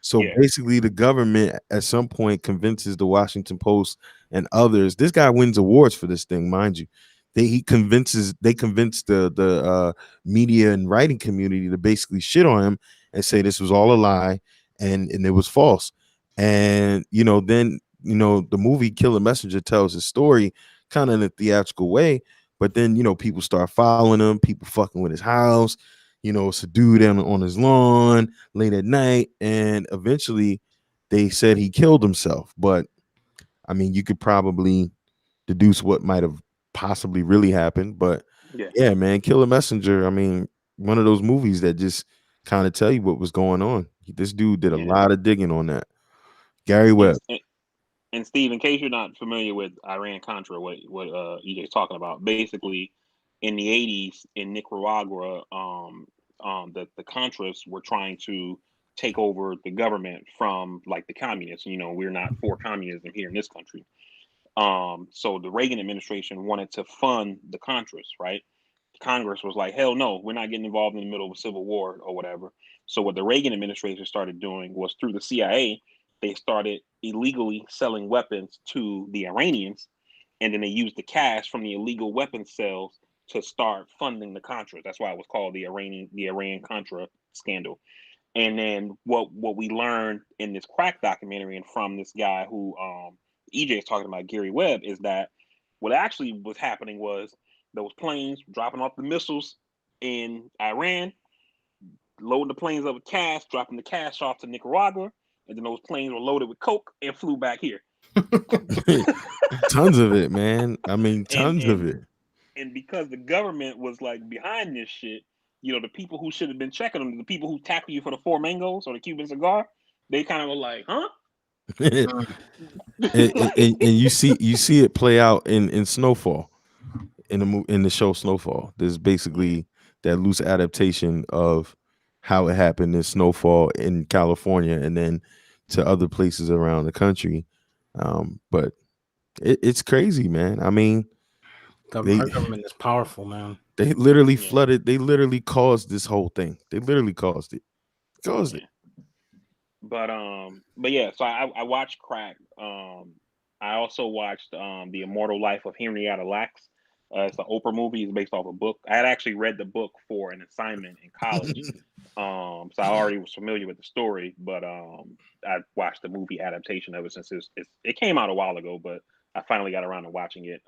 So basically, the government at some point convinces the Washington Post and others. This guy wins awards for this thing, mind you. They convince the media and writing community to basically shit on him and say this was all a lie and it was false. And then the movie Killer Messenger tells his story kind of in a theatrical way, but then people start following him, people fucking with his house. It's a dude on his lawn late at night, and eventually they said he killed himself. But I mean, you could probably deduce what might have possibly really happened. But Yeah. yeah, man, Killer Messenger. I mean, one of those movies that just kind of tell you what was going on. This dude did a Yeah. lot of digging on that. Gary Webb. And Steve, in case you're not familiar with Iran Contra, what EJ's talking about, basically, in the '80s in Nicaragua, the Contras were trying to take over the government from like the communists. You know, we're not for communism here in this country. So the Reagan administration wanted to fund the Contras, right? Congress was like, hell no, we're not getting involved in the middle of a civil war or whatever. So what the Reagan administration started doing was through the CIA, they started illegally selling weapons to the Iranians, and then they used the cash from the illegal weapons sales to start funding the Contras. That's why it was called the Iran Contra scandal. And then what we learned in this crack documentary and from this guy who EJ is talking about, Gary Webb, is that what actually was happening was those planes dropping off the missiles in Iran, loading the planes up with cash, dropping the cash off to Nicaragua, and then those planes were loaded with coke and flew back here. Tons of it, man. I mean, tons of it. And because the government was like behind this shit, you know, the people who should have been checking them, the people who tackle you for the four mangoes or the Cuban cigar, they kind of were like, huh? and you see it play out in Snowfall, in the show Snowfall. There's basically that loose adaptation of how it happened in Snowfall in California and then to other places around the country. But it's crazy, man. I mean, Our government is powerful, man. They literally flooded. They literally caused this whole thing. They literally caused it. Caused it. But yeah. So I watched Crack. I also watched The Immortal Life of Henrietta Lacks. It's an Oprah movie. It's based off a book. I had actually read the book for an assignment in college. So I already was familiar with the story, but I watched the movie adaptation of it since it came out a while ago, but I finally got around to watching it.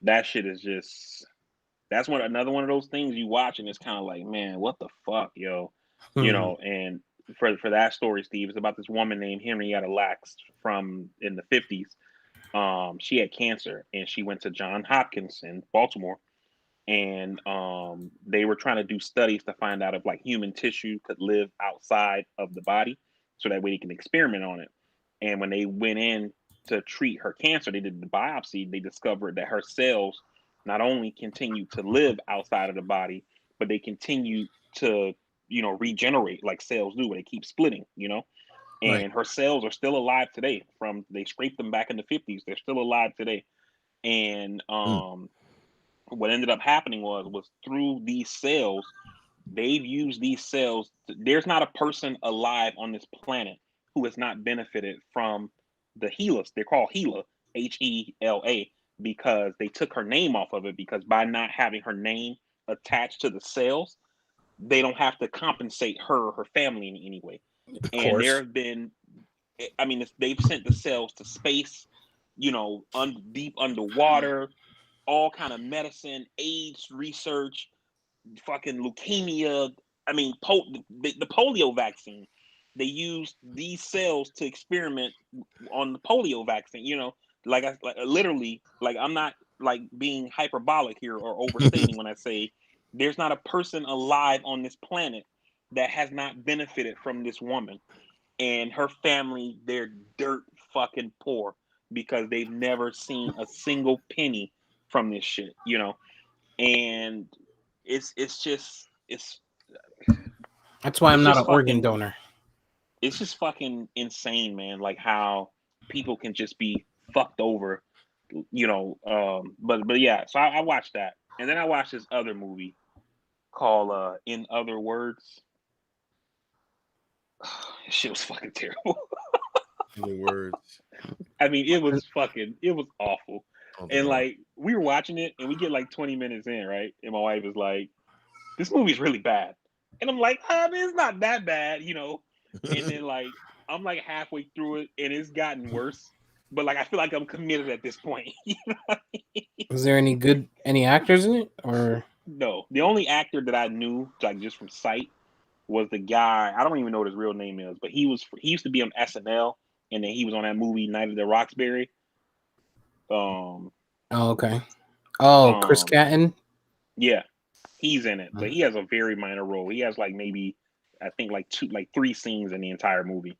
That shit is just, that's another one of those things you watch and it's kind of like, man, what the fuck, yo, you know. And for that story, Steve, it's about this woman named Henrietta Lacks from in the 50s. She had cancer and she went to Johns Hopkins in Baltimore, and they were trying to do studies to find out if like human tissue could live outside of the body, so that way they can experiment on it. And when they went in to treat her cancer, they did the biopsy. They discovered that her cells not only continue to live outside of the body, but they continue to, you know, regenerate like cells do, where they keep splitting, you know. And Right. her cells are still alive today. From they scraped them back in the 50s, they're still alive today. And what ended up happening was through these cells, they've used these cells. There's not a person alive on this planet who has not benefited from the HeLa. They're called HeLa, HeLa, because they took her name off of it, because by not having her name attached to the cells, they don't have to compensate her or her family in any way. Of And course. there have been, I mean, they've sent the cells to space, you know, deep underwater, all kind of medicine, AIDS research, fucking leukemia. I mean, the polio vaccine. They used these cells to experiment on the polio vaccine. You know, like literally, like I'm not like being hyperbolic here or overstating when I say there's not a person alive on this planet that has not benefited from this woman and her family. They're dirt fucking poor because they've never seen a single penny from this shit. You know, and it's That's why I'm not an organ fucking donor. it's just fucking insane, man. Like how people can just be fucked over, you know. But yeah, so I watched that, and then I watched this other movie called In Other Words. Shit was fucking terrible. In the words. I mean, it was awful. And like we were watching it, and we get like 20 minutes in, right? And my wife is like, "This movie's really bad," and I'm like, "I mean, it's not that bad, you know." And then like I'm like halfway through it, and it's gotten worse. But like I feel like I'm committed at this point. You know what I mean? Is there any actors in it, or No, the only actor that I knew like just from sight was the guy. I don't even know what his real name is, but he used to be on SNL, and then he was on that movie Night of the Roxbury. oh, okay. Oh, Chris Catton. Yeah, he's in it, but he has a very minor role. He has like maybe I think like 3 scenes in the entire movie.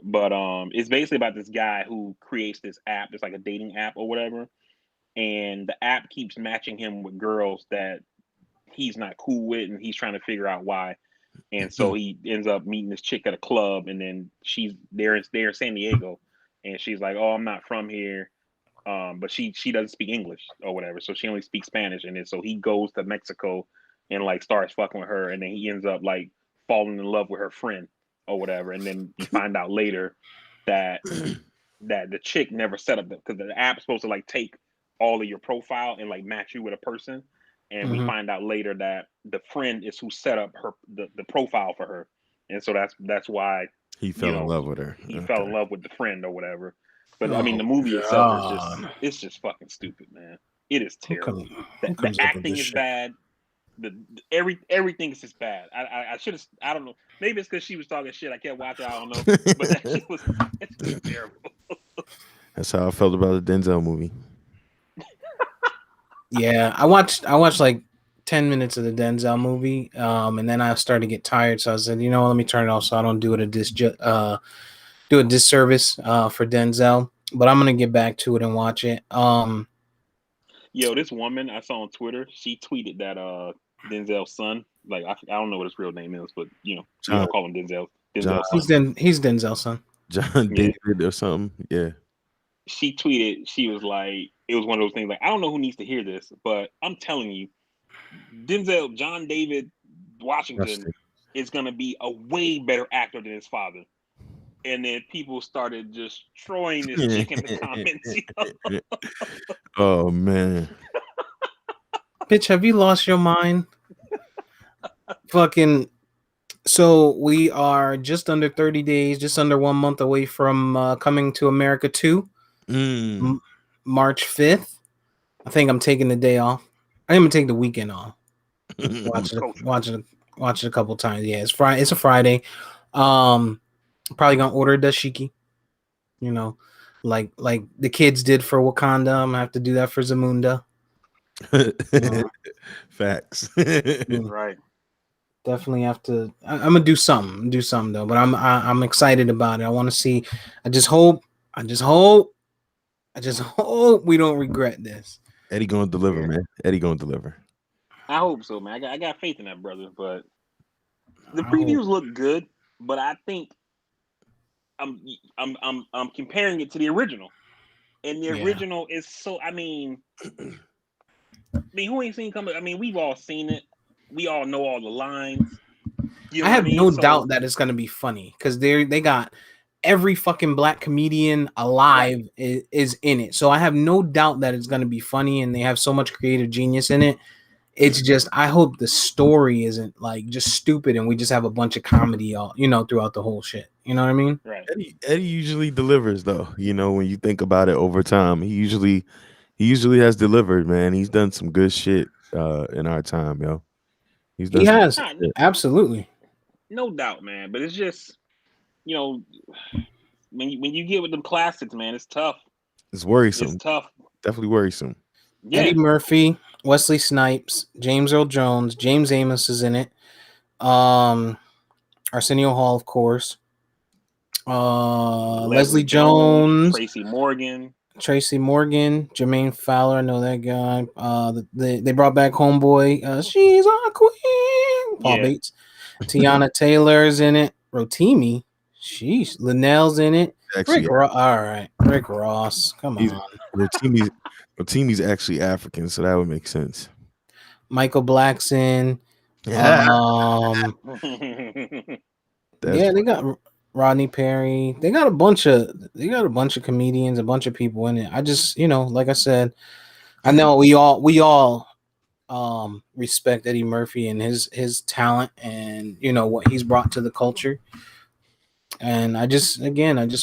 But it's basically about this guy who creates this app. It's like a dating app or whatever, and the app keeps matching him with girls that he's not cool with, and he's trying to figure out why. And so he ends up meeting this chick at a club, and then she's there in San Diego, and she's like, "Oh, I'm not from here," but she doesn't speak English or whatever, so she only speaks Spanish. And then so he goes to Mexico and like starts fucking with her, and then he ends up like falling in love with her friend or whatever. And then you find out later that the chick never set up because the app's supposed to like take all of your profile and like match you with a person. And we find out later that the friend is who set up the profile for her, and so that's why he fell in love with her. He fell in love with the friend or whatever. But I mean, the movie itself is just fucking stupid, man. It is terrible. The acting is bad. Everything is just bad. I should have. I don't know. Maybe it's because she was talking shit. I kept watching. I don't know. But that shit was terrible. That's how I felt about the Denzel movie. Yeah, I watched like 10 minutes of the Denzel movie, and then I started to get tired. So I said, you know what, let me turn it off so I don't do a disservice for Denzel. But I'm gonna get back to it and watch it. Yo, this woman I saw on Twitter, she tweeted that Denzel's son, like I don't know what his real name is, but you know, I call him Denzel. He's Denzel's son. John David or something. Yeah. She tweeted, she was like, it was one of those things like, I don't know who needs to hear this, but I'm telling you, John David Washington is going to be a way better actor than his father. And then people started just destroying this chick in the comments. Oh, man. Bitch, have you lost your mind? Fucking. So we are just under 30 days, just under 1 month away from Coming to America 2. March 5th. I think I'm taking the day off. I'm gonna take the weekend off. Watch it a couple times. Yeah, it's Friday. It's a Friday. Probably gonna order a dashiki. You know, like the kids did for Wakanda. I'm gonna have to do that for Zamunda. Facts. Right. Definitely have to. I'm gonna do something though. But I'm excited about it. I want to see. I just hope we don't regret this. Eddie gonna deliver, man. Eddie gonna deliver. I hope so, man. I got faith in that brother. But the previews look good, but I think I'm comparing it to the original, and the original is so. I mean, who ain't seen coming? I mean, we've all seen it. We all know all the lines. You know I have no doubt that it's gonna be funny because they got every fucking black comedian alive is in it. So I have no doubt that it's going to be funny, and they have so much creative genius in it. It's just, I hope the story isn't like just stupid and we just have a bunch of comedy all, throughout the whole shit. You know what I mean? Right. Eddie usually delivers though. When you think about it over time, he usually has delivered, man. He's done some good shit in our time, yo. He has. Absolutely. No doubt, man. But it's just, when you get with them classics, man, it's tough. It's worrisome. It's tough. Definitely worrisome. Yeah. Eddie Murphy, Wesley Snipes, James Earl Jones, James Amos is in it. Arsenio Hall, of course. Leslie Jones, Tracy Morgan, Jermaine Fowler. I know that guy. They brought back Homeboy. She's a queen. Paul Bates. Tiana Taylor's in it. Rotimi. Sheesh. Linnell's in it. Rick Ross. Come on. Rotimi's actually African, so that would make sense. Michael Black's in. They got Rodney Perry. They got a bunch of comedians, a bunch of people in it. I just, like I said, I know we all respect Eddie Murphy and his talent and what he's brought to the culture. And I just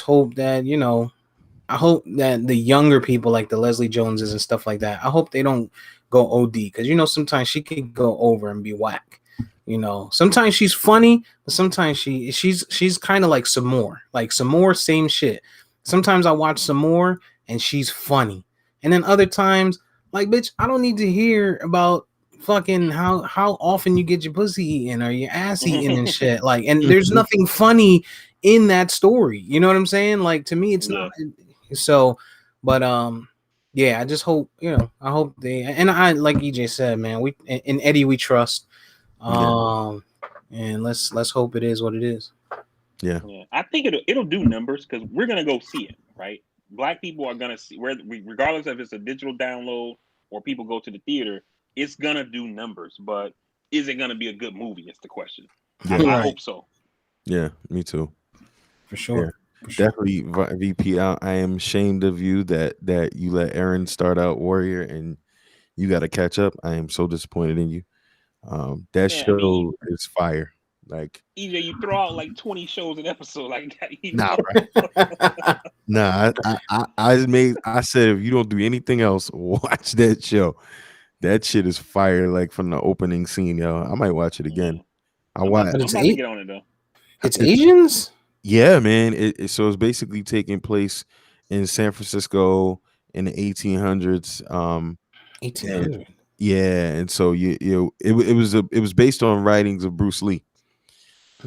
hope that, I hope that the younger people like the Leslie Joneses and stuff like that, I hope they don't go OD because sometimes she could go over and be whack. Sometimes she's funny, but sometimes she's kind of like some more, same shit. Sometimes I watch some more and she's funny, and then other times Like, bitch, I don't need to hear about fucking how often you get your pussy eaten or your ass eaten and shit. Like, and there's nothing funny in that story. You know what I'm saying? Like, to me, it's Yeah. not. So, but yeah, I just hope, I hope they, and I, like EJ said, man, we in Eddie we trust. And let's hope it is what it is. Yeah. I think it'll do numbers because we're gonna go see it, right? Black people are gonna see, regardless if it's a digital download or people go to the theater, it's gonna do numbers. But is it gonna be a good movie? It's the question. Yeah. I Right. hope so. Yeah, me too. For sure. Yeah. For sure. Definitely, VP. I am ashamed of you that you let Aaron start out Warrior and you got to catch up. I am so disappointed in you. That Yeah, I show mean, is fire. Like, EJ, you throw out like 20 shows an episode, like nah, bro. Nah. I said if you don't do anything else, watch that show. That shit is fire. Like from the opening scene, yo. I might watch it again. I'm watch. about to get on it though. It's Asians? Yeah, man. So it's basically taking place in San Francisco in the 1800s. 1800. Yeah, and so it was based on writings of Bruce Lee.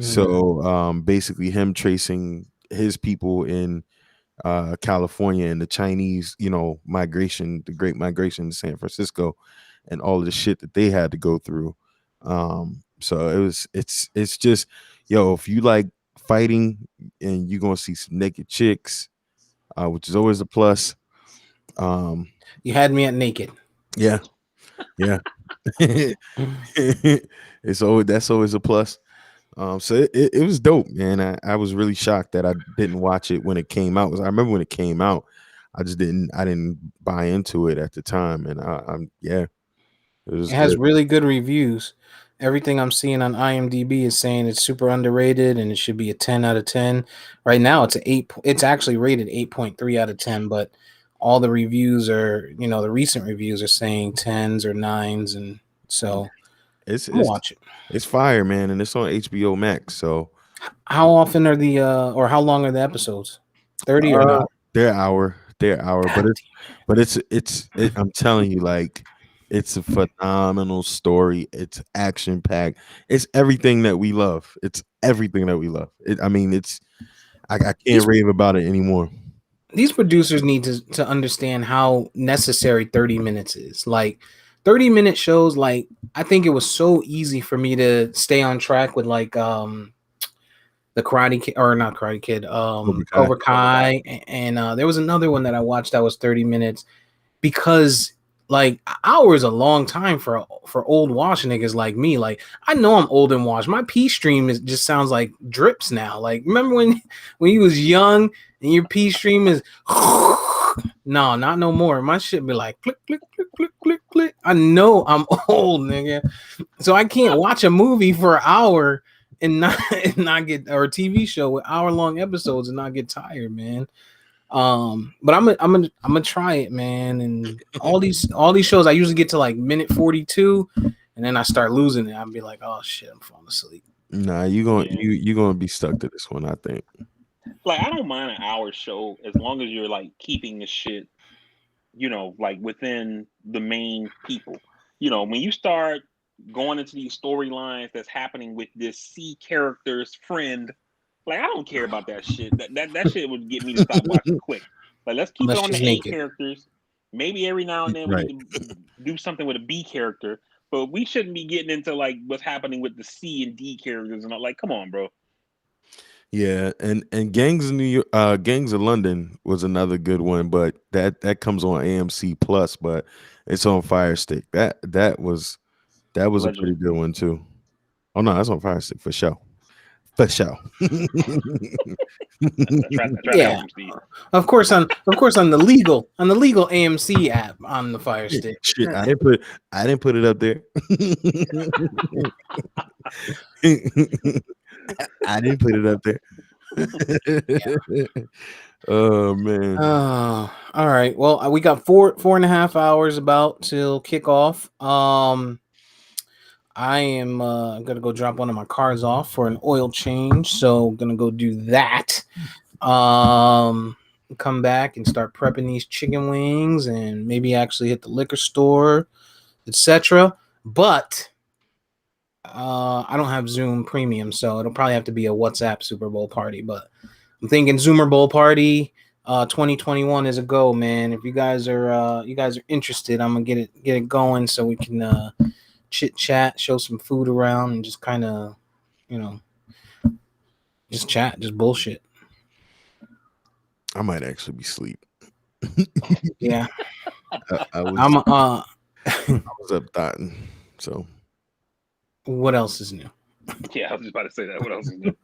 So basically him tracing his people in California and the Chinese, migration, the Great Migration to San Francisco, and all of the shit that they had to go through. So it's just, yo, if you like fighting and you're gonna see some naked chicks, which is always a plus. You had me at naked. Yeah. That's always a plus. So it was dope, man. I was really shocked that I didn't watch it when it came out. 'Cause I remember when it came out, I didn't buy into it at the time, and it was It has good. really good reviews. Everything I'm seeing on IMDb is saying it's super underrated and it should be a 10 out of 10. Right now it's a 8. It's actually rated 8.3 out of 10, but all the reviews are, the recent reviews are saying 10s or 9s, and so It's I'm gonna watch it. it's fire, man, and it's on HBO Max. So How often are the or how long are the episodes? 30 or not? They're hour, but I'm telling you, like, it's a phenomenal story. It's action packed. It's everything that we love. It's everything that we love. I can't rave about it anymore. These producers need to understand how necessary 30 minutes is. Like 30-minute shows, like I think it was so easy for me to stay on track with like the Karate Kid, or not Karate Kid, Cobra Kai, and there was another one that I watched that was 30 minutes because like hour is a long time for old wash niggas like me. Like I know I'm old and washed. My pee stream just sounds like drips now. Like remember when you was young and your pee stream is no, not no more. My shit be like click click click click click click. I know I'm old, nigga. So I can't watch a movie for an hour and not get, or a TV show with hour-long episodes and not get tired, man. But I'm gonna try it, man. And all these shows I usually get to like minute 42 and then I start losing it. I'll be like, oh shit, I'm falling asleep. Nah, you're gonna be stuck to this one, I think. Like I don't mind an hour show as long as you're like keeping the shit, like within the main people. When you start going into these storylines that's happening with this C character's friend, like I don't care about that shit. That shit would get me to stop watching quick. Like let's keep it on the A characters. Maybe every now and then we need to do something with a B character, but we shouldn't be getting into like what's happening with the C and D characters and all. Like, come on, bro. Yeah, and Gangs of New York, Gangs of London was another good one, but that comes on AMC Plus, but it's on Fire Stick. That was a pretty good one too. Oh no, that's on Fire Stick for sure. For sure. Yeah, of course on the legal AMC app on the Fire Stick. Shit, I didn't put it up there. I didn't put it up there. Oh man. All right. Well, we got 4.5 hours about till kickoff. I am gonna go drop one of my cars off for an oil change, so gonna go do that. come back and start prepping these chicken wings and maybe actually hit the liquor store, etc. But I don't have Zoom Premium, so it'll probably have to be a WhatsApp Super Bowl party. But I'm thinking Zoomer Bowl party 2021 is a go, man. If you guys are interested, I'm gonna get it going so we can chit chat, show some food around, and just kind of, just chat, just bullshit. I might actually be asleep. Yeah, I was up thoughting. So what else is new? Yeah, I was just about to say that. What else is new?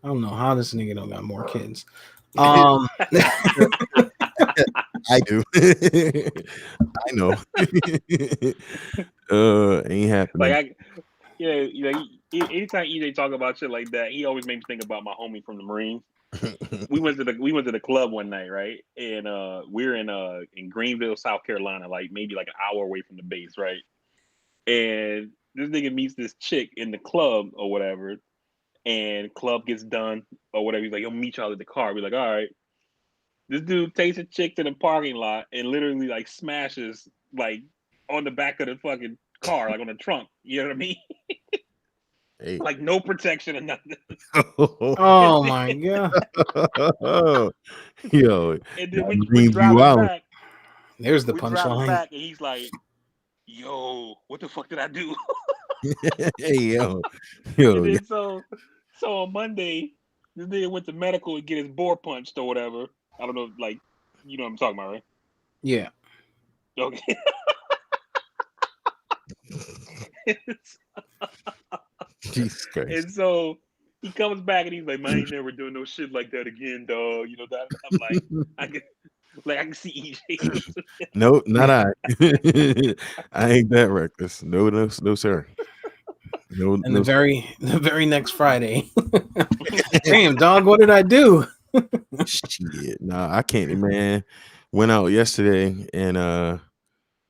I don't know how this nigga don't got more kids. I do. I know. Ain't happening. Anytime EJ talk about shit like that, he always makes me think about my homie from the Marines. We went to the club one night, right? And we're in Greenville, South Carolina, like maybe like an hour away from the base, right? And this nigga meets this chick in the club or whatever, and club gets done or whatever. He's like, "Yo, meet y'all at the car." We're like, "All right." This dude takes a chick to the parking lot and literally like smashes like on the back of the fucking car, like on the trunk. You know what I mean? Hey. Like no protection or nothing. Oh my god! Yo, and then we driving back. There's the we driving punchline. back, and he's like, "Yo, what the fuck did I do?" Hey, yo. And then so on Monday, this nigga went to medical and get his bore punched or whatever. I don't know, like, you know what I'm talking about, right? Yeah. Okay. Jesus Christ. And so he comes back and he's like, "Man, I ain't never doing no shit like that again, dog." You know that I'm like, I can see EJ. No, not I. I ain't that reckless. No, sir. No, and the very next Friday. Damn, dog, what did I do? Shit. Nah, I can't, man. Went out yesterday and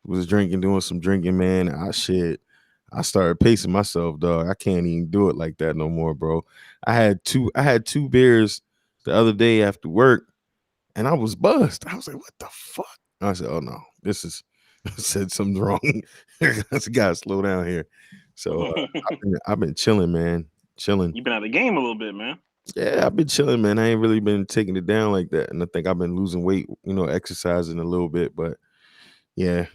was doing some drinking, man. I started pacing myself, dog. I can't even do it like that no more, bro. I had two beers the other day after work, and I was buzzed. I was like, "What the fuck?" I said, "Oh no, this is." I said something's wrong. I gotta slow down here. So I've been chilling, man. Chilling. You've been out of the game a little bit, man. Yeah, I've been chilling, man. I ain't really been taking it down like that, and I think I've been losing weight, exercising a little bit. But yeah,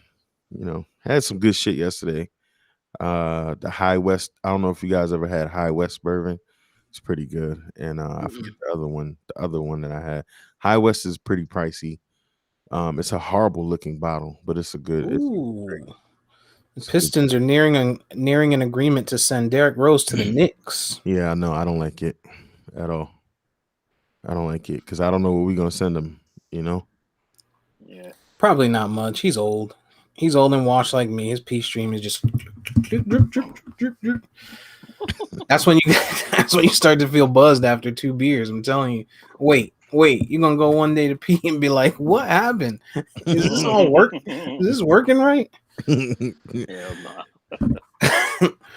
had some good shit yesterday. The High West. I don't know if you guys ever had High West bourbon. It's pretty good. And I forget the other one that I had. High West is pretty pricey. It's a horrible looking bottle, but it's a good. The Pistons are nearing an agreement to send Derrick Rose to the Knicks. Yeah, no, I don't like it at all. I don't like it because I don't know what we're gonna send him. Yeah, probably not much. He's old. He's old and washed like me. His pee stream is just drip, drip, drip, drip, drip. That's when you start to feel buzzed after 2 beers. I'm telling you. Wait, you're gonna go one day to pee and be like, "What happened? Is this all work? Is this working right?" Hell no.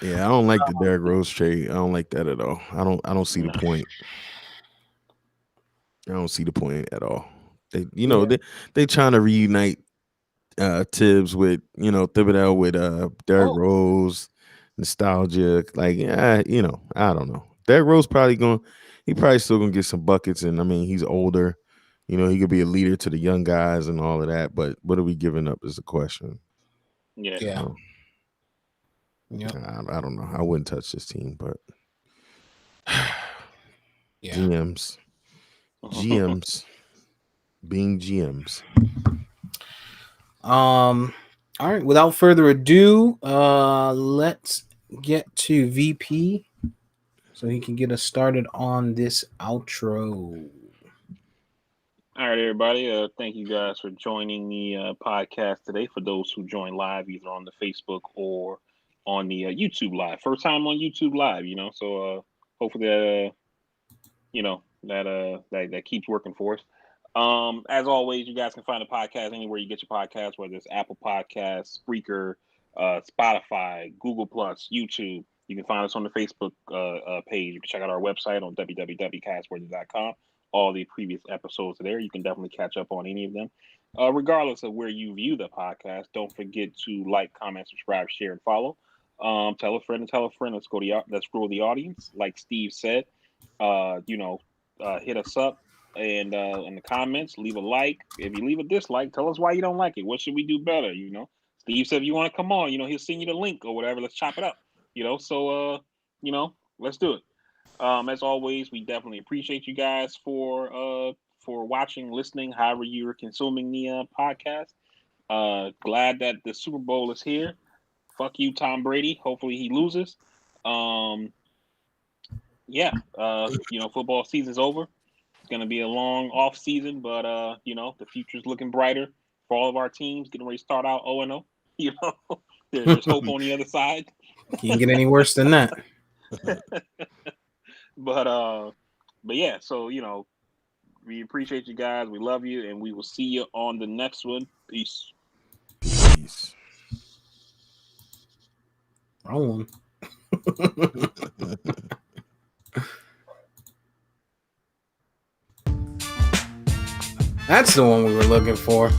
Yeah, I don't like the Derrick Rose trade. I don't like that at all. I don't see the point. I don't see the point at all. They trying to reunite Tibbs with Thibodeau with Derrick Rose, nostalgia. Like, I don't know. Derrick Rose he probably still gonna get some buckets, and I mean he's older. He could be a leader to the young guys and all of that. But what are we giving up is the question. Yeah. I don't know. I wouldn't touch this team, but yeah. GMs being GMs. All right, without further ado, let's get to VP so he can get us started on this outro. All right, everybody. Thank you guys for joining the podcast today. For those who join live, either on the Facebook or on the YouTube live. First time on YouTube live, So hopefully, that keeps working for us. As always, you guys can find the podcast anywhere you get your podcast, whether it's Apple Podcasts, Spreaker, Spotify, Google Plus, YouTube. You can find us on the Facebook page. You can check out our website on www.castworthy.com. All the previous episodes are there. You can definitely catch up on any of them. Regardless of where you view the podcast, don't forget to like, comment, subscribe, share, and follow. Tell a friend and tell a friend. Let's grow the audience. Like Steve said, hit us up and in the comments, leave a like. If you leave a dislike, tell us why you don't like it. What should we do better? Steve said if you want to come on, he'll send you the link or whatever. Let's chop it up. So let's do it. As always, we definitely appreciate you guys for watching, listening, however you're consuming the podcast. Glad that the Super Bowl is here. Fuck you, Tom Brady. Hopefully he loses. Football season's over. It's gonna be a long off season, but the future's looking brighter for all of our teams. Getting ready to start out 0-0. There's hope on the other side. Can't get any worse than that. But yeah, so we appreciate you guys. We love you, and we will see you on the next one. Peace. Peace. Wrong one. That's the one we were looking for.